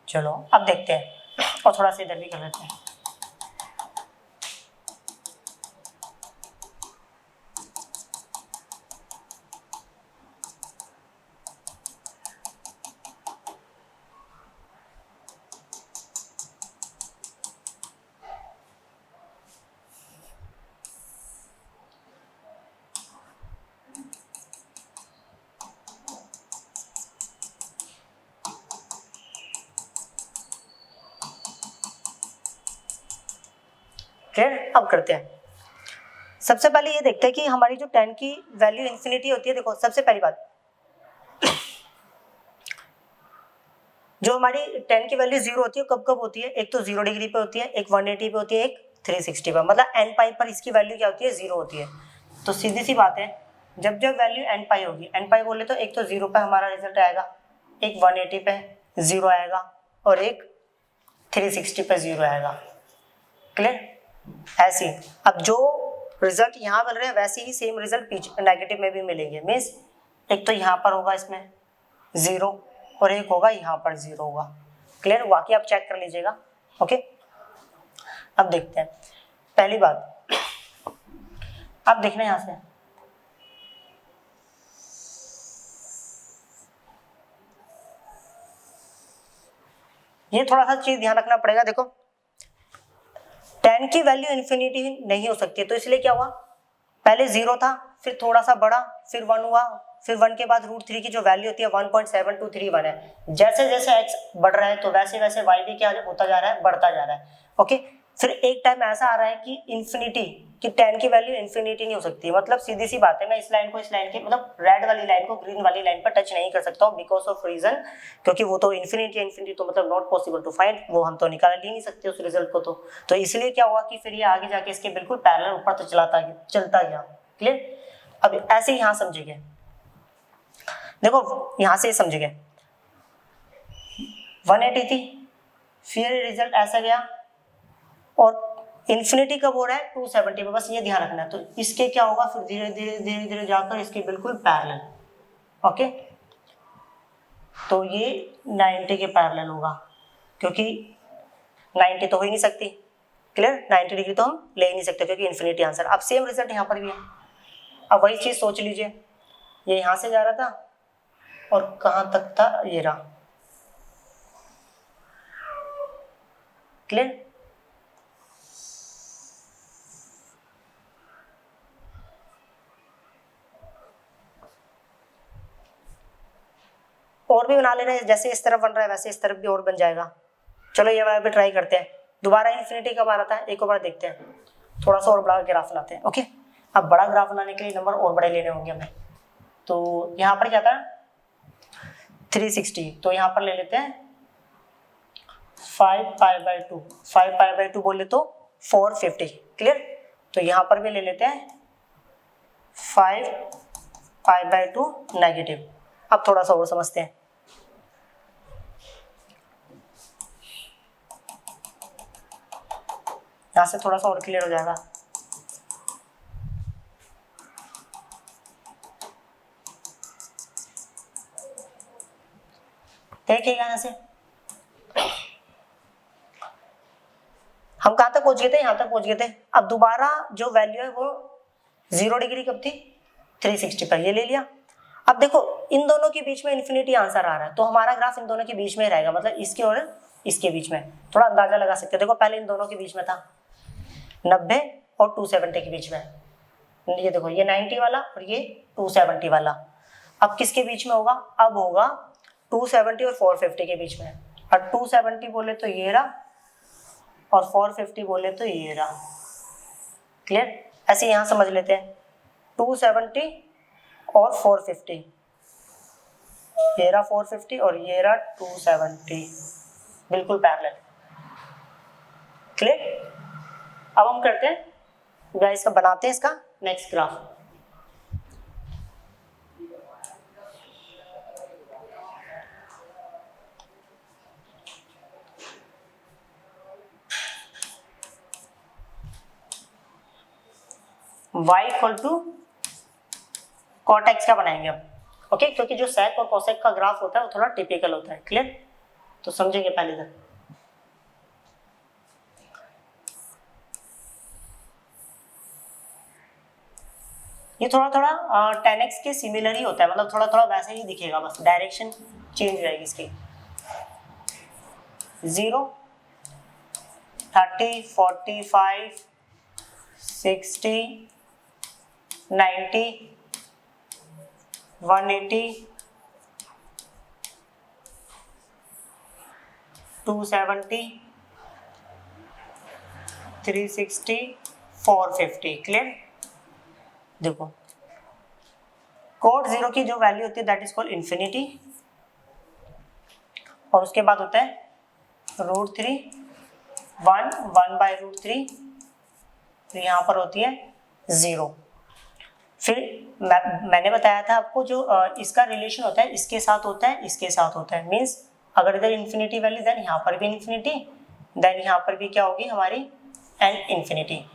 चलो अब देखते हैं और थोड़ा सा इधर भी कर लेते हैं। क्लियर? अब करते हैं। सबसे पहले ये देखते हैं कि हमारी जो 10 की वैल्यू इन्फिनिटी होती है। देखो सबसे पहली बात, जो हमारी 10 की वैल्यू 0 होती है कब कब होती है, एक तो 0 डिग्री पे होती है, एक 180 पे होती है, एक 360 पे, मतलब n पाई पर इसकी वैल्यू क्या होती है, 0 होती है। तो सीधी सी बात है, जब जब वैल्यू n पाई होगी, n पाई बोले तो एक तो 0 पे हमारा रिजल्ट आएगा, एक 180 पे 0 आएगा और एक 360 पे 0 आएगा। क्लियर? ऐसे अब जो रिजल्ट यहाँ मिल रहे हैं वैसे ही सेम रिजल्ट पीछे नेगेटिव में भी मिलेंगे। मीन्स एक तो यहाँ पर होगा इसमें 0 और एक होगा यहाँ पर 0 होगा। क्लियर? बाकी आप चेक कर लीजिएगा। ओके, अब देखते हैं। पहली बात आप देखना यहाँ से, ये थोड़ा सा चीज ध्यान रखना पड़ेगा। देखो 10 की वैल्यू इन्फिनिटी नहीं हो सकती, तो इसलिए क्या हुआ, पहले 0 था, फिर थोड़ा सा बढ़ा, फिर 1 हुआ, फिर 1 के बाद √3 की जो वैल्यू होती है 1.7231 है। जैसे जैसे x बढ़ रहा है तो वैसे वैसे y भी क्या होता जा रहा है, बढ़ता जा रहा है। ओके, फिर एक टाइम ऐसा आ रहा है कि इन्फिनिटी, कि 10 की वैल्यू इन्फिनिटी नहीं हो सकती। मतलब सीधी सी बात है, मैं इस लाइन को इस लाइन के मतलब रेड वाली लाइन को ग्रीन वाली लाइन पर टच नहीं कर सकता हूँ, बिकॉज ऑफ रीजन, क्योंकि वो तो इन्फिनिटी इन्फिनिटी तो मतलब नॉट पॉसिबल टू फाइंड, वो हम तो निकाल ही नहीं सकते उस रिजल्ट को। तो इसलिए क्या हुआ कि फिर ये आगे जाके इसके बिल्कुल पैरेलल ऊपर तो चलता गया। क्लियर? अब ऐसे यहाँ समझिए, देखो यहाँ से समझिए 180 थी, फिर रिजल्ट ऐसा गया और इन्फिनिटी कब हो रहा है 270 पे, बस ये ध्यान रखना है। तो इसके क्या होगा फिर धीरे धीरे धीरे धीरे जाकर इसके बिल्कुल पैरेलल। ओके, तो ये 90 के पैरेलल होगा, क्योंकि 90 तो हो ही नहीं सकती। क्लियर? 90 डिग्री तो हम ले ही नहीं सकते क्योंकि इन्फिनिटी आंसर। अब सेम रिजल्ट यहाँ पर भी है। अब वही चीज सोच लीजिए, ये यहाँ से जा रहा था और कहाँ तक था, ये रहा। क्लियर? और भी बना लेना है, जैसे इस तरफ बन रहा है वैसे इस तरफ भी और बन जाएगा। चलो ये वाला भी ट्राई करते हैं। दोबारा इन्फिनिटी कब आ रहा था, एक बार देखते हैं। थोड़ा सा और बड़ा ग्राफ बनाते हैं। ओके, अब बड़ा ग्राफ बनाने के लिए नंबर और बड़े लेने होंगे हमें। तो यहाँ पर क्या था 360, तो यहाँ पर ले लेते हैं 5π/2, 5π/2 बोले तो 450। क्लियर? तो यहाँ पर भी ले लेते हैं 5π/2 नेगेटिव। अब थोड़ा सा और समझते हैं। यहाँ से थोड़ा सा और क्लियर हो जाएगा। देखिएगा यहाँ से हम कहाँ तक पहुंच गए थे, यहाँ तक पहुंच गए थे। अब दोबारा जो वैल्यू है वो 0 डिग्री कब थी 360 पर, ये ले लिया। अब देखो इन दोनों के बीच में इन्फिनिटी आंसर आ रहा है, तो हमारा ग्राफ इन दोनों के बीच में रहेगा, मतलब इसके और इसके बीच में। थोड़ा अंदाजा लगा सकते हैं। देखो पहले इन दोनों के बीच में था 90 और 270 के बीच में। ये देखो ये 90 वाला और ये 270 वाला। अब किसके बीच में होगा, अब होगा 270 और 450 के बीच में। और 270 बोले तो ये रहा और 450 बोले तो ये रहा। क्लियर? ऐसे यहां समझ लेते हैं 270 और 450, ये रहा 450 और ये रहा 270, बिल्कुल पैरेलल। क्लियर? अब हम करते हैं गाइस, बनाते हैं इसका next graph. y equal to cot x का बनाएंगे अब। ओके, क्योंकि जो sec और cosec का ग्राफ होता है वो थोड़ा टिपिकल होता है। क्लियर? तो समझेंगे पहले तक। ये थोड़ा थोड़ा 10x के सिमिलर ही होता है, मतलब थोड़ा थोड़ा वैसे ही दिखेगा, बस डायरेक्शन चेंज हो जाएगी इसकी। 0, 30, 45, 60, 90, 180, 270, 360, 450। क्लियर? देखो cot 0 की जो वैल्यू होती है दैट इज कॉल्ड इन्फिनिटी, और उसके बाद होता है √3, 1/√3, फिर यहाँ पर होती है 0। फिर मैंने बताया था आपको जो इसका रिलेशन होता है इसके साथ होता है, इसके साथ होता है। मीन्स अगर इधर इन्फिनिटी वैल्यू देन यहाँ पर भी इन्फिनिटी, देन यहाँ पर भी क्या होगी हमारी एन इन्फिनिटी।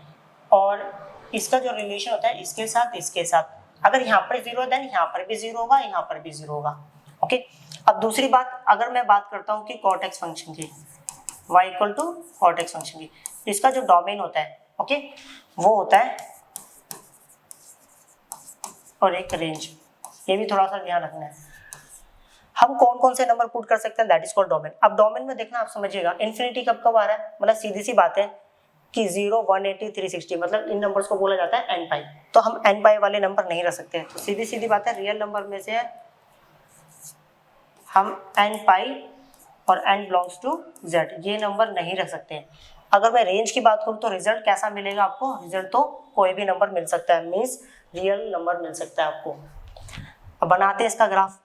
और इसका जो रिलेशन होता है इसके साथ इसके साथ, अगर यहाँ पर 0 देन यहाँ पर भी 0 होगा, यहाँ पर भी 0 होगा। ओके, अब दूसरी बात, अगर मैं बात करता हूँ कि cot x फंक्शन की, y equal to cot x function की, इसका जो डोमेन होता है ओके वो होता है और एक रेंज। ये भी थोड़ा सा ध्यान रखना है। हम कौन कौन से नंबर पुट कर सकते हैं दैट इज कॉल्ड डोमेन। अब डोमेन में देखना आप समझिएगा इन्फिनिटी कब कब आ रहा है, मतलब सीधी सी बात है कि 0, 180, 360, मतलब इन नंबर्स को बोला जाता है n पाई। तो हम n पाई वाले नंबर नहीं रख सकते, तो सीधी सीधी बात है रियल नंबर में से हम n पाई और n बिलोंग्स टू z ये नंबर नहीं रख सकते। अगर मैं रेंज की बात करूँ तो रिजल्ट कैसा मिलेगा आपको? रिजल्ट तो कोई भी नंबर मिल सकता है, मीन्स रियल नंबर मिल सकता है आपको। अब बनाते हैं इसका graph.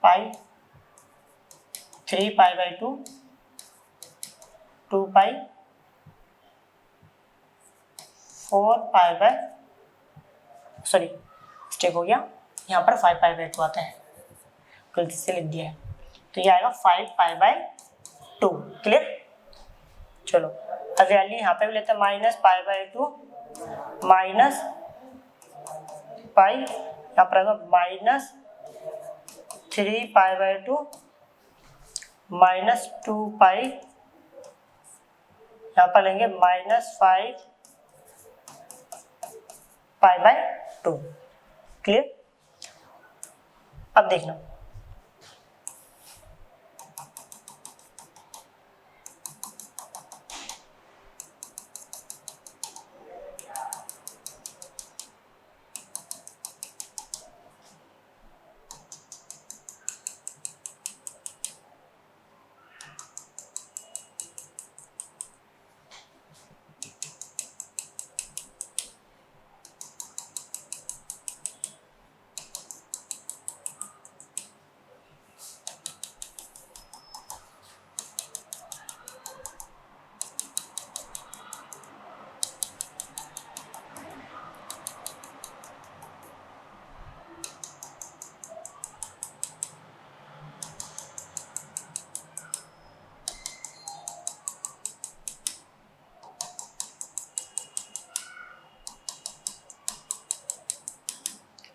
Pi, 3 pi by 2, 2 pi, 4 pi by, sorry mistake हो गया, यहाँ पर 5 पाई बाय 2 आता है, गलती से लिख दिया है, तो ये आएगा 5 पाई बाय 2। क्लियर? चलो अब वैल्यू यहाँ पे भी लेते हैं, minus pi by 2 minus pi, यहाँ पर आएगा माइनस 3 पाई बाय 2 माइनस 2 पाई, यहाँ पर लेंगे माइनस 5 पाई बाय 2। क्लियर? अब देखना,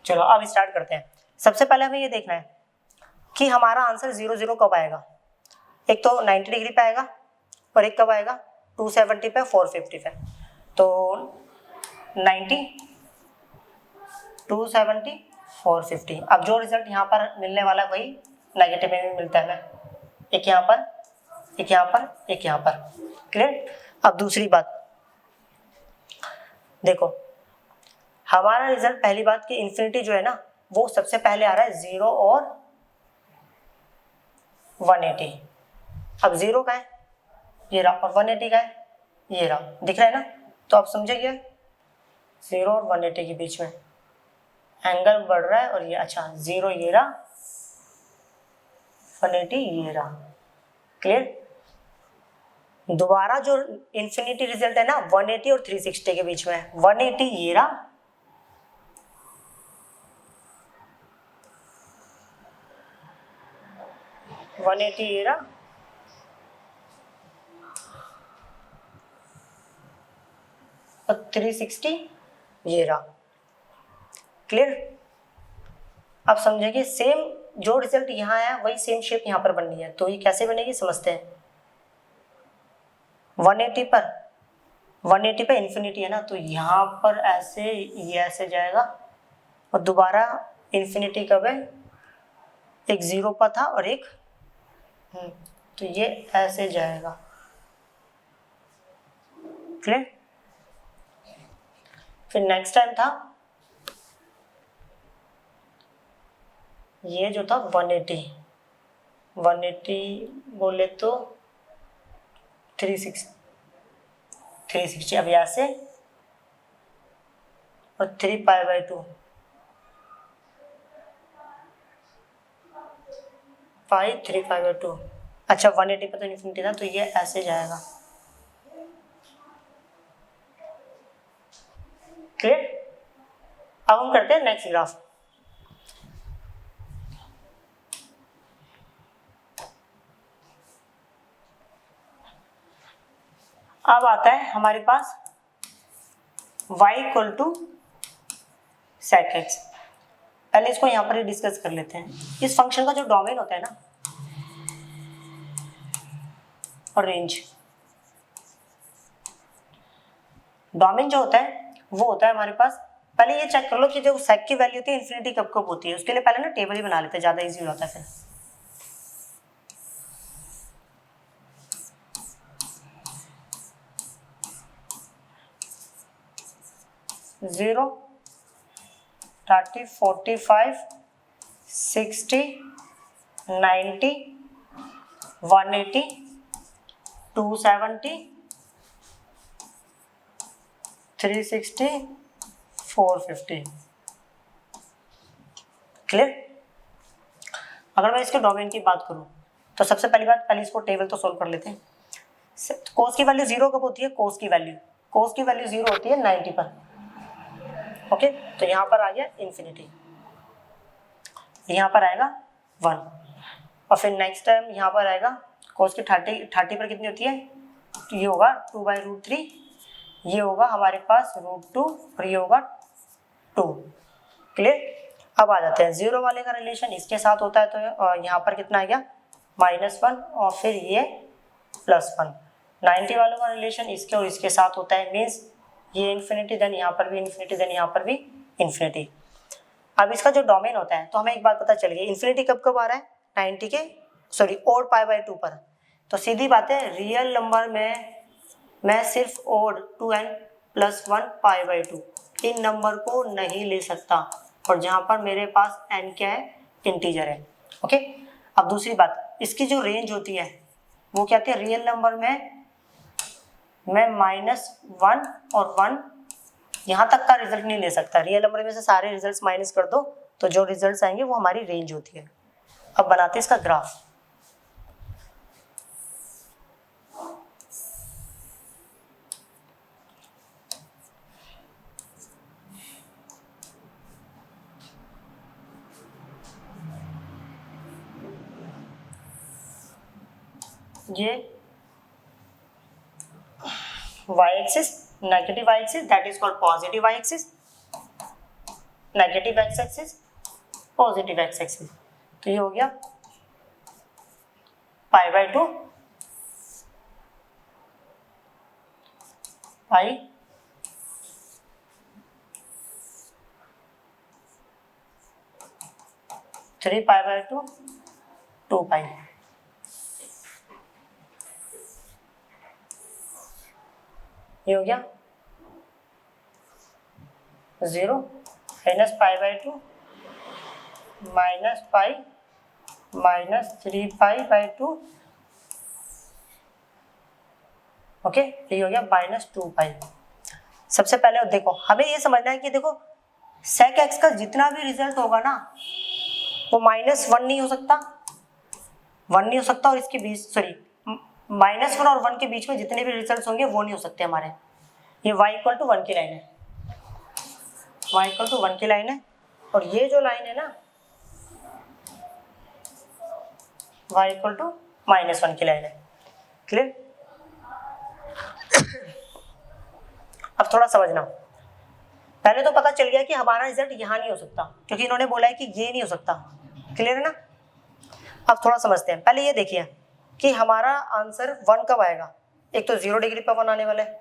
चलो अब स्टार्ट करते हैं। सबसे पहले हमें ये देखना है कि हमारा आंसर 0 0 कब आएगा। एक तो 90 डिग्री पे आएगा और एक कब आएगा 270 पे, 450 पे। तो 90, 270, 450। अब जो रिजल्ट यहाँ पर मिलने वाला है वही नेगेटिव में भी मिलता है ना, एक यहाँ पर, एक यहाँ पर, एक यहाँ पर। क्लियर? अब दूसरी बात देखो, हमारा रिजल्ट पहली बात कि इन्फिनिटी जो है ना वो सबसे पहले आ रहा है 0 और 180। अब 0 का है ये रहा और 180 का है ये रहा, दिख रहा है ना? तो आप समझिए 0 और 180 के बीच में एंगल बढ़ रहा है और ये, अच्छा 0 ये रहा, 180 ये रहा। क्लियर? दोबारा जो इन्फिनिटी रिजल्ट है ना 180 और 360 के बीच में है। 180 ये रहा, 180 ये रहा, और 360 ये रहा। क्लियर? अब समझेंगे सेम जो रिजल्ट यहाँ है वही सेम शेप यहाँ पर बननी है, तो ये कैसे बनेगी समझते हैं। 180 पर इन्फिनिटी है ना, तो यहाँ पर ऐसे ये ऐसे जाएगा और दोबारा इन्फिनिटी कब है, एक 0 पर था और एक तो ये ऐसे जाएगा। क्लियर? फिर नेक्स्ट टाइम था ये जो था 180 बोले तो 360 अब यहाँ से और 3 pi by 2 pi 3 pi by 2। अच्छा 180 पर तो इन्फिनिटी था तो ये ऐसे जाएगा। क्लियर? अब हम करते हैं नेक्स्ट ग्राफ। अब आता है हमारे पास y equal to sec x। पहले इसको यहां पर ही डिस्कस कर लेते हैं। इस फंक्शन का जो डोमेन होता है ना और रेंज, डोमेन जो होता है वो होता है हमारे पास, पहले ये चेक कर लो कि जो sec की वैल्यू होती है इन्फिनिटी कब कब होती है। उसके लिए पहले ना टेबल ही बना लेते हैं, ज़्यादा इजी हो जाता है। फिर 0, 30, 45, 60, 90, 180, 270, 360, 450। क्लियर? अगर मैं इसके डोमेन की बात करूं तो सबसे पहली बात, पहले इसको टेबल तो सोल्व कर लेते हैं। कोस की वैल्यू 0 कब होती है? कोस की वैल्यू 0 होती है 90 पर। ओके, तो यहां पर आ गया इन्फिनिटी, यहां पर आएगा 1, और फिर नेक्स्ट टाइम यहां पर आएगा कोस की 30 पर कितनी होती है? तो ये होगा 2/√3, ये होगा हमारे पास √2 और ये होगा 2। क्लियर? अब आ जाते हैं 0 वाले का रिलेशन इसके साथ होता है, तो यहाँ पर कितना आ गया? -1, और फिर ये +1। 90 वालों का रिलेशन इसके और इसके साथ होता है, मीन्स ये इन्फिनिटी, देन यहाँ पर भी इन्फिनिटी, देन यहाँ पर भी इन्फिनिटी। अब इसका जो डोमेन होता है, तो हमें एक बात पता चल गई, इन्फिनिटी कब कब आ रहा है? 90 के ओड π/2 पर। तो सीधी बात है, रियल नंबर में मैं सिर्फ ओड 2n+1 π/2 इन नंबर को नहीं ले सकता, और जहां पर मेरे पास n क्या है? इंटीजर है। ओके, अब दूसरी बात, इसकी जो रेंज होती है वो क्या होती है? रियल नंबर में मैं -1 और 1 यहाँ तक का रिजल्ट नहीं ले सकता। रियल नंबर में से सारे रिजल्ट्स माइनस कर दो तो जो रिजल्ट्स आएंगे वो हमारी रेंज होती है। अब बनाते हैं इसका ग्राफ। ये y axis, negative y axis, that is called positive y axis, negative x axis, positive x axis. तो ये हो गया π/2 पाई 3 π/2 2 पाई। ये हो गया 0 -π/2 -π -3π/2। ओके, ये हो गया -2π। सबसे पहले देखो, हमें ये समझना है कि देखो sec x का जितना भी रिजल्ट होगा ना वो -1 नहीं हो सकता, 1 नहीं हो सकता, और इसके बीच -1 और 1 के बीच में जितने भी रिजल्ट्स होंगे वो नहीं हो सकते हमारे। ये y = 1 की लाइन है, y = 1 की लाइन है, और ये जो लाइन है ना y = -1 की लाइन है। क्लियर? अब थोड़ा समझना, पहले तो पता चल गया कि हमारा रिजल्ट यहाँ नहीं हो सकता क्योंकि इन्होंने बोला है कि ये नहीं हो सकता। क्लियर है ना? अब थोड़ा समझते हैं। पहले ये देखिए कि हमारा आंसर 1 कब आएगा। एक तो 0 डिग्री पर 1 आने वाला है,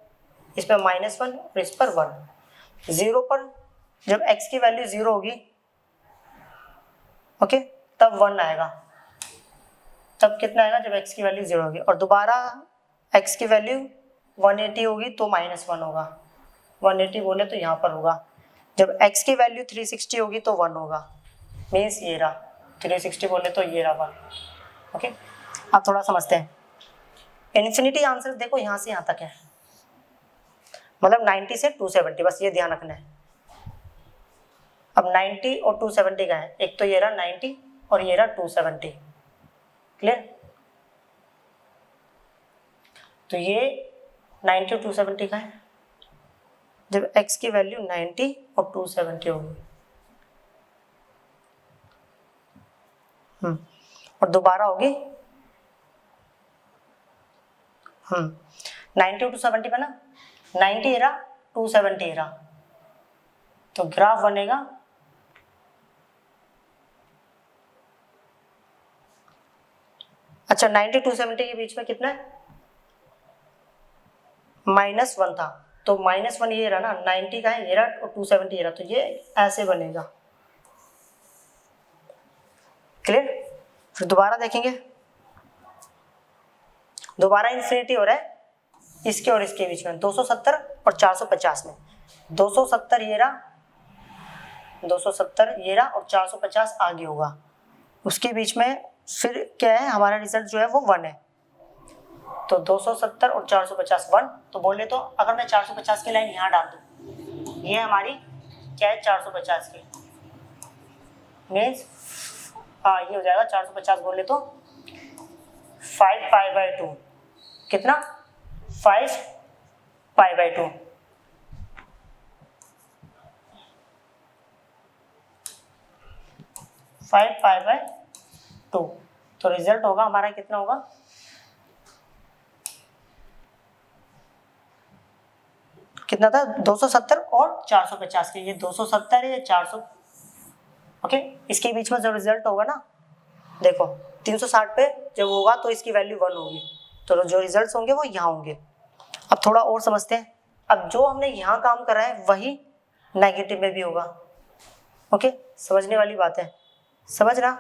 इस पर -1 और इस पर 1। 0 पर जब x की वैल्यू 0 होगी, ओके, तब 1 आएगा। तब कितना आएगा? जब x की वैल्यू 0 होगी, और दोबारा x की वैल्यू 180 होगी तो -1 होगा। 180 बोले तो यहाँ पर होगा। जब x की वैल्यू 360 होगी तो 1 होगा, मीन्स ये रहा। 360 बोले तो ये रहा 1। ओके, अब थोड़ा समझते हैं। इन्फिनिटी आंसर देखो यहाँ से यहाँ तक है, मतलब 90 से 270, बस ये ध्यान रखना है। अब 90 और 270 का है, एक तो ये रहा 90 और ये रहा 270। क्लियर? तो ये 90 और 270 का है जब x की वैल्यू 90 और 270 होगी। और दोबारा होगी 90 और 270 पे ना, 90 एरा 270 एरा, तो ग्राफ बनेगा अच्छा 90 270 के बीच में कितना है? -1 था, तो -1 ये रहा ना, 90 का है ये रहा और 270 ये रहा, तो ये ऐसे बनेगा। क्लियर? फिर दोबारा देखेंगे, दोबारा इन्फिनिटी हो रहा है इसके और इसके बीच में 270 और 450 में। 270 ये रहा, 270 ये रहा और 450 आगे होगा, उसके बीच में फिर क्या है हमारा रिजल्ट जो है वो 1 है। तो 270 और 450 1, तो बोले तो अगर मैं 450 की लाइन यहाँ डाल दूँ, ये हमारी क्या है 450 की, मीन्स ये हो जाएगा 450 बोले तो 5 पाई बाई 2, कितना 5 पाई बाई 2, पाई बाई 2, तो रिजल्ट होगा हमारा कितना होगा, कितना था 270 और 450 के, ये 270 है, 400, ओके। इसके बीच में जो रिजल्ट होगा ना, देखो 360 पे जब होगा तो इसकी वैल्यू 1 होगी, तो जो रिजल्ट्स होंगे वो यहाँ होंगे। अब थोड़ा और समझते हैं, अब जो हमने यहाँ काम करा है वही नेगेटिव में भी होगा, ओके, समझने वाली बात है, समझ रहा।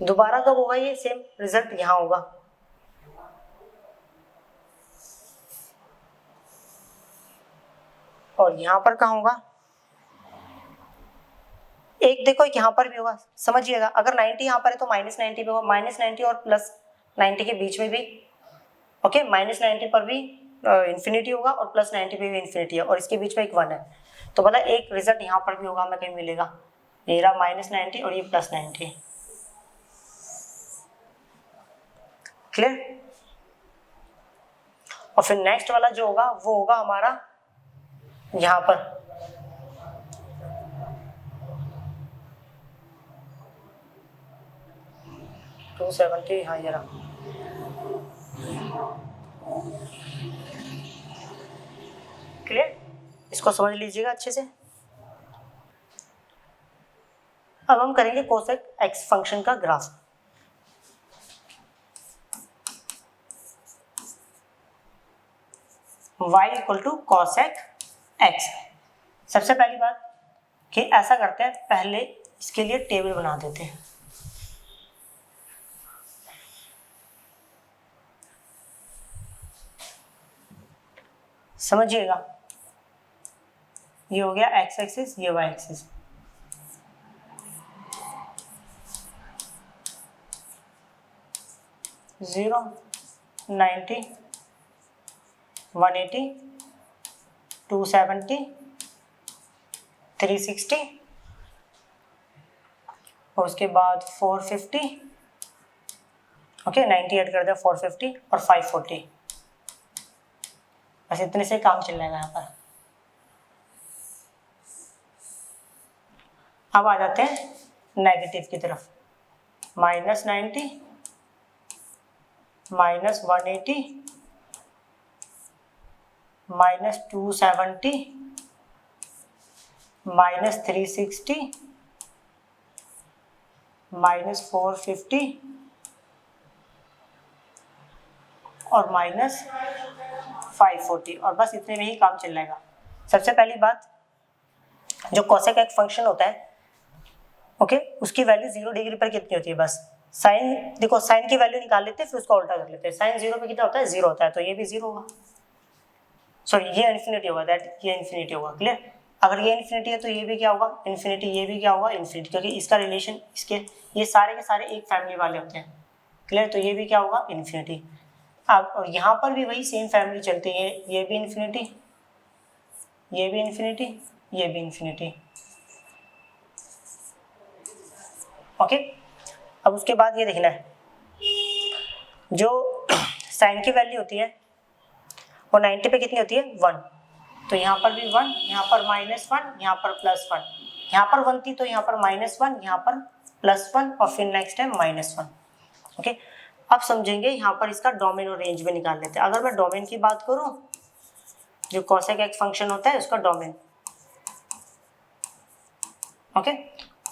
दोबारा कब होगा ये सेम रिजल्ट, यहाँ होगा, और यहाँ पर कहाँ होगा, एक देखो एक यहाँ पर भी होगा, समझिएगा। अगर 90 यहाँ पर है तो -90 पे होगा, -90 और +90 के बीच में भी, ओके, -90 पर भी इंफिनिटी होगा और +90 पे भी इंफिनिटी है, और इसके बीच में एक 1 है, तो मतलब एक रिजल्ट यहाँ पर भी होगा, हमें कहीं मिलेगा, ये रहा -90 और ये +90, क्लियर। और फिर नेक्स्ट वाला जो होगा वो होगा हमारा यहाँ पर, $270, हाँ ये रहा, क्लियर, इसको समझ लीजिएगा अच्छे से। अब हम करेंगे कोसेक एक्स फंक्शन का graph. y equal to cosec x. सबसे पहली बात कि ऐसा करते हैं, पहले इसके लिए टेबल बना देते हैं, समझिएगा। ये हो गया एक्स एक्सिस, ये वाई एक्सिस, जीरो, 90, 180, 270, 360 और उसके बाद 450, ओके, 90 ऐड कर दिया, 450 और 540, बस इतने से काम चल जाएगा यहाँ पर। अब आ जाते हैं नेगेटिव की तरफ, -90, -180, -270, -360, -450 और -540, और बस इतने में ही काम चल जाएगा। सबसे पहली बात, जो कोसेक एक्स फंक्शन होता है, ओके, उसकी वैल्यू 0 डिग्री पर कितनी होती है, बस साइन, देखो साइन की वैल्यू निकाल लेते हैं, फिर उसका उल्टा कर लेते हैं। साइन 0 पे कितना होता है, 0 होता है, तो ये भी 0 होगा, सॉरी ये इन्फिनिटी होगा, दैट ये इन्फिनिटी होगा, क्लियर। अगर ये इन्फिनिटी है तो ये भी क्या होगा, इन्फिनिटी, ये भी क्या होगा, इन्फिनिटी, क्योंकि इसका रिलेशन, इसके ये सारे के सारे एक फैमिली वाले होते हैं, क्लियर, तो ये भी क्या होगा, इन्फिनिटी। अब और यहाँ पर भी वही सेम फैमिली चलती है, ये भी इन्फिनिटी, ये भी इन्फिनिटी, ये भी इन्फिनिटी, ओके। अब उसके बाद ये देखना है, जो साइन की वैल्यू होती है वो 90 पे कितनी होती है, 1, तो यहाँ पर भी 1, यहाँ पर -1, यहाँ पर +1, यहाँ पर 1 थी तो यहाँ पर -1, यहाँ पर +1 और फिर नेक्स्ट है -1, ओके। अब समझेंगे यहाँ पर इसका डोमेन और रेंज में निकाल लेते हैं। अगर मैं डोमेन की बात करूँ, जो कोसेक एक्स फंक्शन होता है उसका डोमेन, ओके,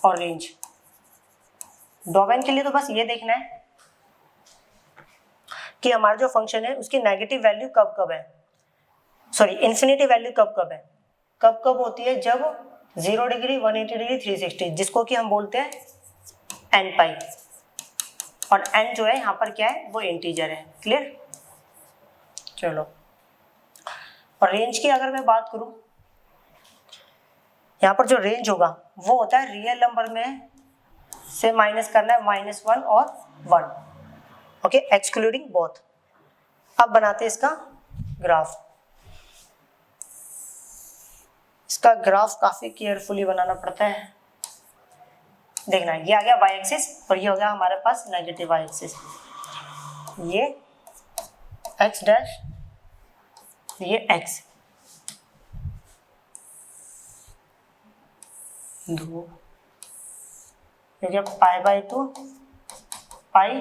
और रेंज। डोमेन के लिए तो बस ये देखना है कि हमारा जो फंक्शन है उसकी नेगेटिव वैल्यू कब कब है, सॉरी इन्फिनिटी वैल्यू कब कब है, कब कब होती है, जब 0 डिग्री, 180 डिग्री, 360, जिसको कि हम बोलते हैं n पाई, और n जो है यहाँ पर क्या है, वो इंटीजर है। क्लियर? चलो, और रेंज की अगर मैं बात करूं, यहाँ पर जो रेंज होगा वो होता है रियल नंबर में से माइनस करना है -1 और 1, ओके, एक्सक्लूडिंग बोथ। अब बनाते हैं इसका ग्राफ। इसका ग्राफ काफी केयरफुली बनाना पड़ता है। देखना, ये आ गया y एक्सिस और ये हो गया हमारे पास नेगेटिव y एक्सिस। ये x डैश, ये x, 2 हो गया π/2, पाई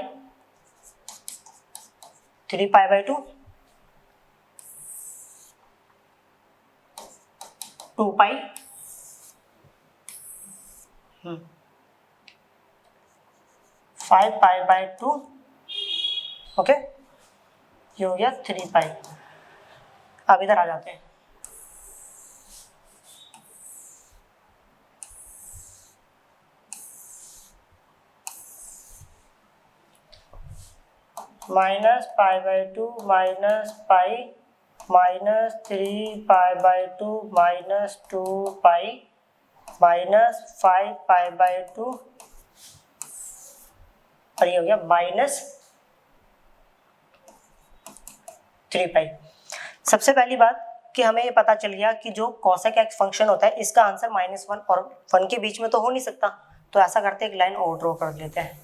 3 π/2, 2 पाई, 5 π/2, ओके, ये हो गया 3 पाई। अब इधर आ जाते हैं। -π/2 -पाई -3 π/2 -2 पाई -5 π/2 और ये हो गया -3 पाई। सबसे पहली बात कि हमें ये पता चल गया कि जो cosec x फंक्शन होता है इसका आंसर -1 और 1 के बीच में तो हो नहीं सकता। तो ऐसा करते एक लाइन और ड्रॉ कर लेते हैं।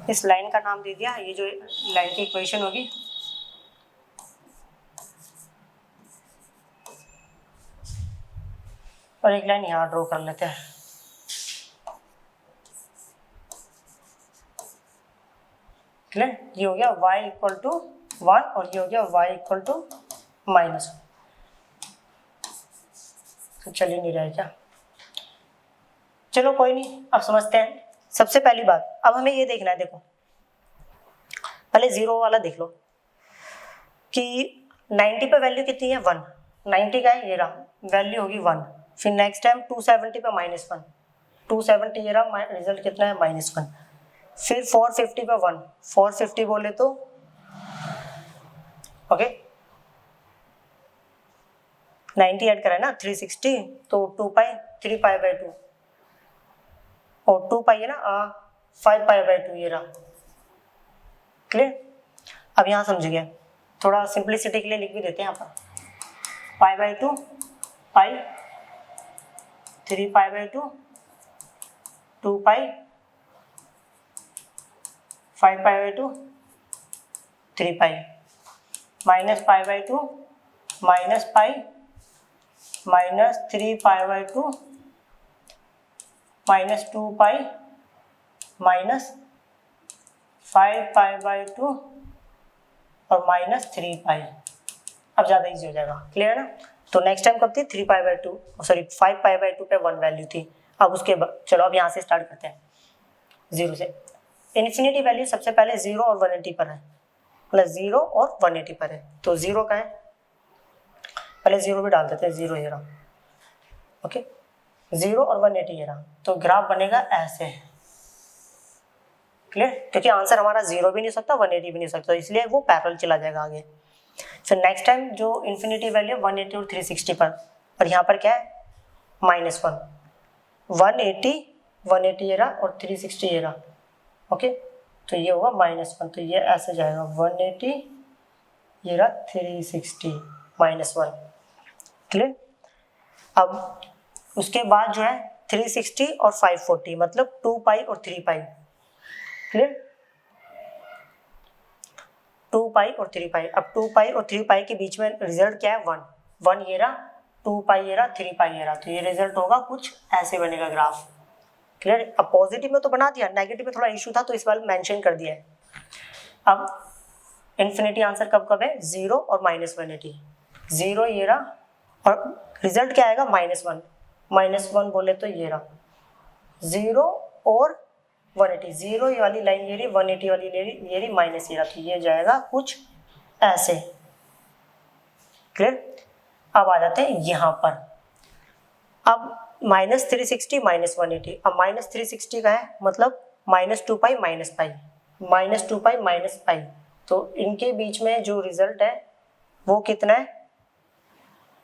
इस लाइन का नाम दे दिया, ये जो लाइन की इक्वेशन होगी, और एक लाइन यहाँ ड्रॉ कर लेते हैं। क्लियर? ये हो गया y = 1 और ये हो गया y = -1। तो चल ही नहीं रहा है क्या? चलो कोई नहीं, अब समझते हैं। सबसे पहली बात, अब हमें ये देखना है, देखो पहले 0 वाला देख लो कि 90 पे वैल्यू कितनी है, 1। 90 का है, ये रहा, वैल्यू होगी 1। फिर नेक्स्ट टाइम 270 पे -1, 270 ये रहा, रिजल्ट कितना है, -1। फिर 450 पे 1, 450 बोले तो ओके 90 ऐड करें ना, 360, तो 2 पाई 3 π/2 और 2 पाई है ना 5 π/2, ये रहा। क्लियर? अब यहाँ समझ गए, थोड़ा सिंप्लिसिटी के लिए लिख भी देते हैं यहाँ पर, π/2 पाई 3 π/2 2 पाई 5 π/2 3 पाई -π/2 -पाई -3 π/2 -2 पाई -5 π/2 और -3 पाई। अब ज़्यादा इजी हो जाएगा। क्लियर है ना? तो नेक्स्ट टाइम कब थी, 3 π/2, सॉरी 5 π/2 पे 1 वैल्यू थी। अब उसके बाद चलो अब यहाँ से स्टार्ट करते हैं 0 से। इन्फिनिटी वैल्यू सबसे पहले 0 और 180 पर है, मतलब 0 और 180 पर है। तो 0 का है, पहले 0 भी डाल देते हैं, 0 ये रहा, ओके, 0 और 180 ये रहा। तो ग्राफ बनेगा ऐसे। क्लियर? क्योंकि आंसर हमारा 0 भी नहीं सकता, 180 भी नहीं सकता, इसलिए वो पैरेलल चला जाएगा आगे। फिर नेक्स्ट टाइम जो इन्फिनिटी वैल्यू 180 और 360 पर, और यहाँ पर क्या है, -1, 180 ये रहा और 360 ये रहा, ओके। तो ये होगा -1, तो ये ऐसे जाएगा, 180 ये रहा 360 -1। क्लियर? अब उसके बाद जो है 360 और 540, मतलब 2 पाई और 3 पाई। क्लियर? 2 पाई और 3 पाई। अब 2 पाई और 3 पाई के बीच में रिजल्ट क्या है, 1 ये रहा, 2 पाई ये रहा, 3 पाई ये रहा। तो ये रिजल्ट होगा कुछ ऐसे बनेगा ग्राफ। क्लियर? अब पॉजिटिव में तो बना दिया, नेगेटिव में थोड़ा इशू था तो इस बार मेंशन कर दिया है। अब इन्फिनिटी आंसर कब कब है, 0 और -180। 0 ये रहा और रिजल्ट क्या आएगा, -1, -1 बोले तो ये रहा, 0 और 180, 0 ये वाली लाइन ये रही, 180 वाली ये रही, माइनस ये रहा। तो ये जाएगा कुछ ऐसे। क्लियर? अब आ जाते हैं यहाँ पर। अब -360 -180, अब -360 का है, मतलब -2 माइनस पाई, तो इनके बीच में जो रिजल्ट है वो कितना है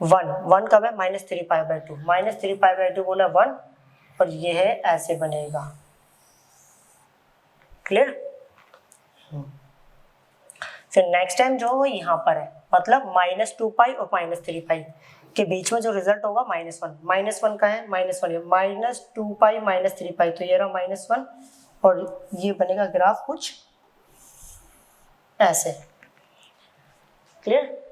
1 कब है -3π/2 बोला 1 और ये है ऐसे बनेगा। क्लियर? फिर नेक्स्ट टाइम जो वो यहाँ पर है, मतलब -2π और -3π के बीच में जो रिजल्ट होगा -1 का है -2π -3π, तो ये रहा -1 और ये बनेगा ग्राफ कुछ ऐसे। क्लियर?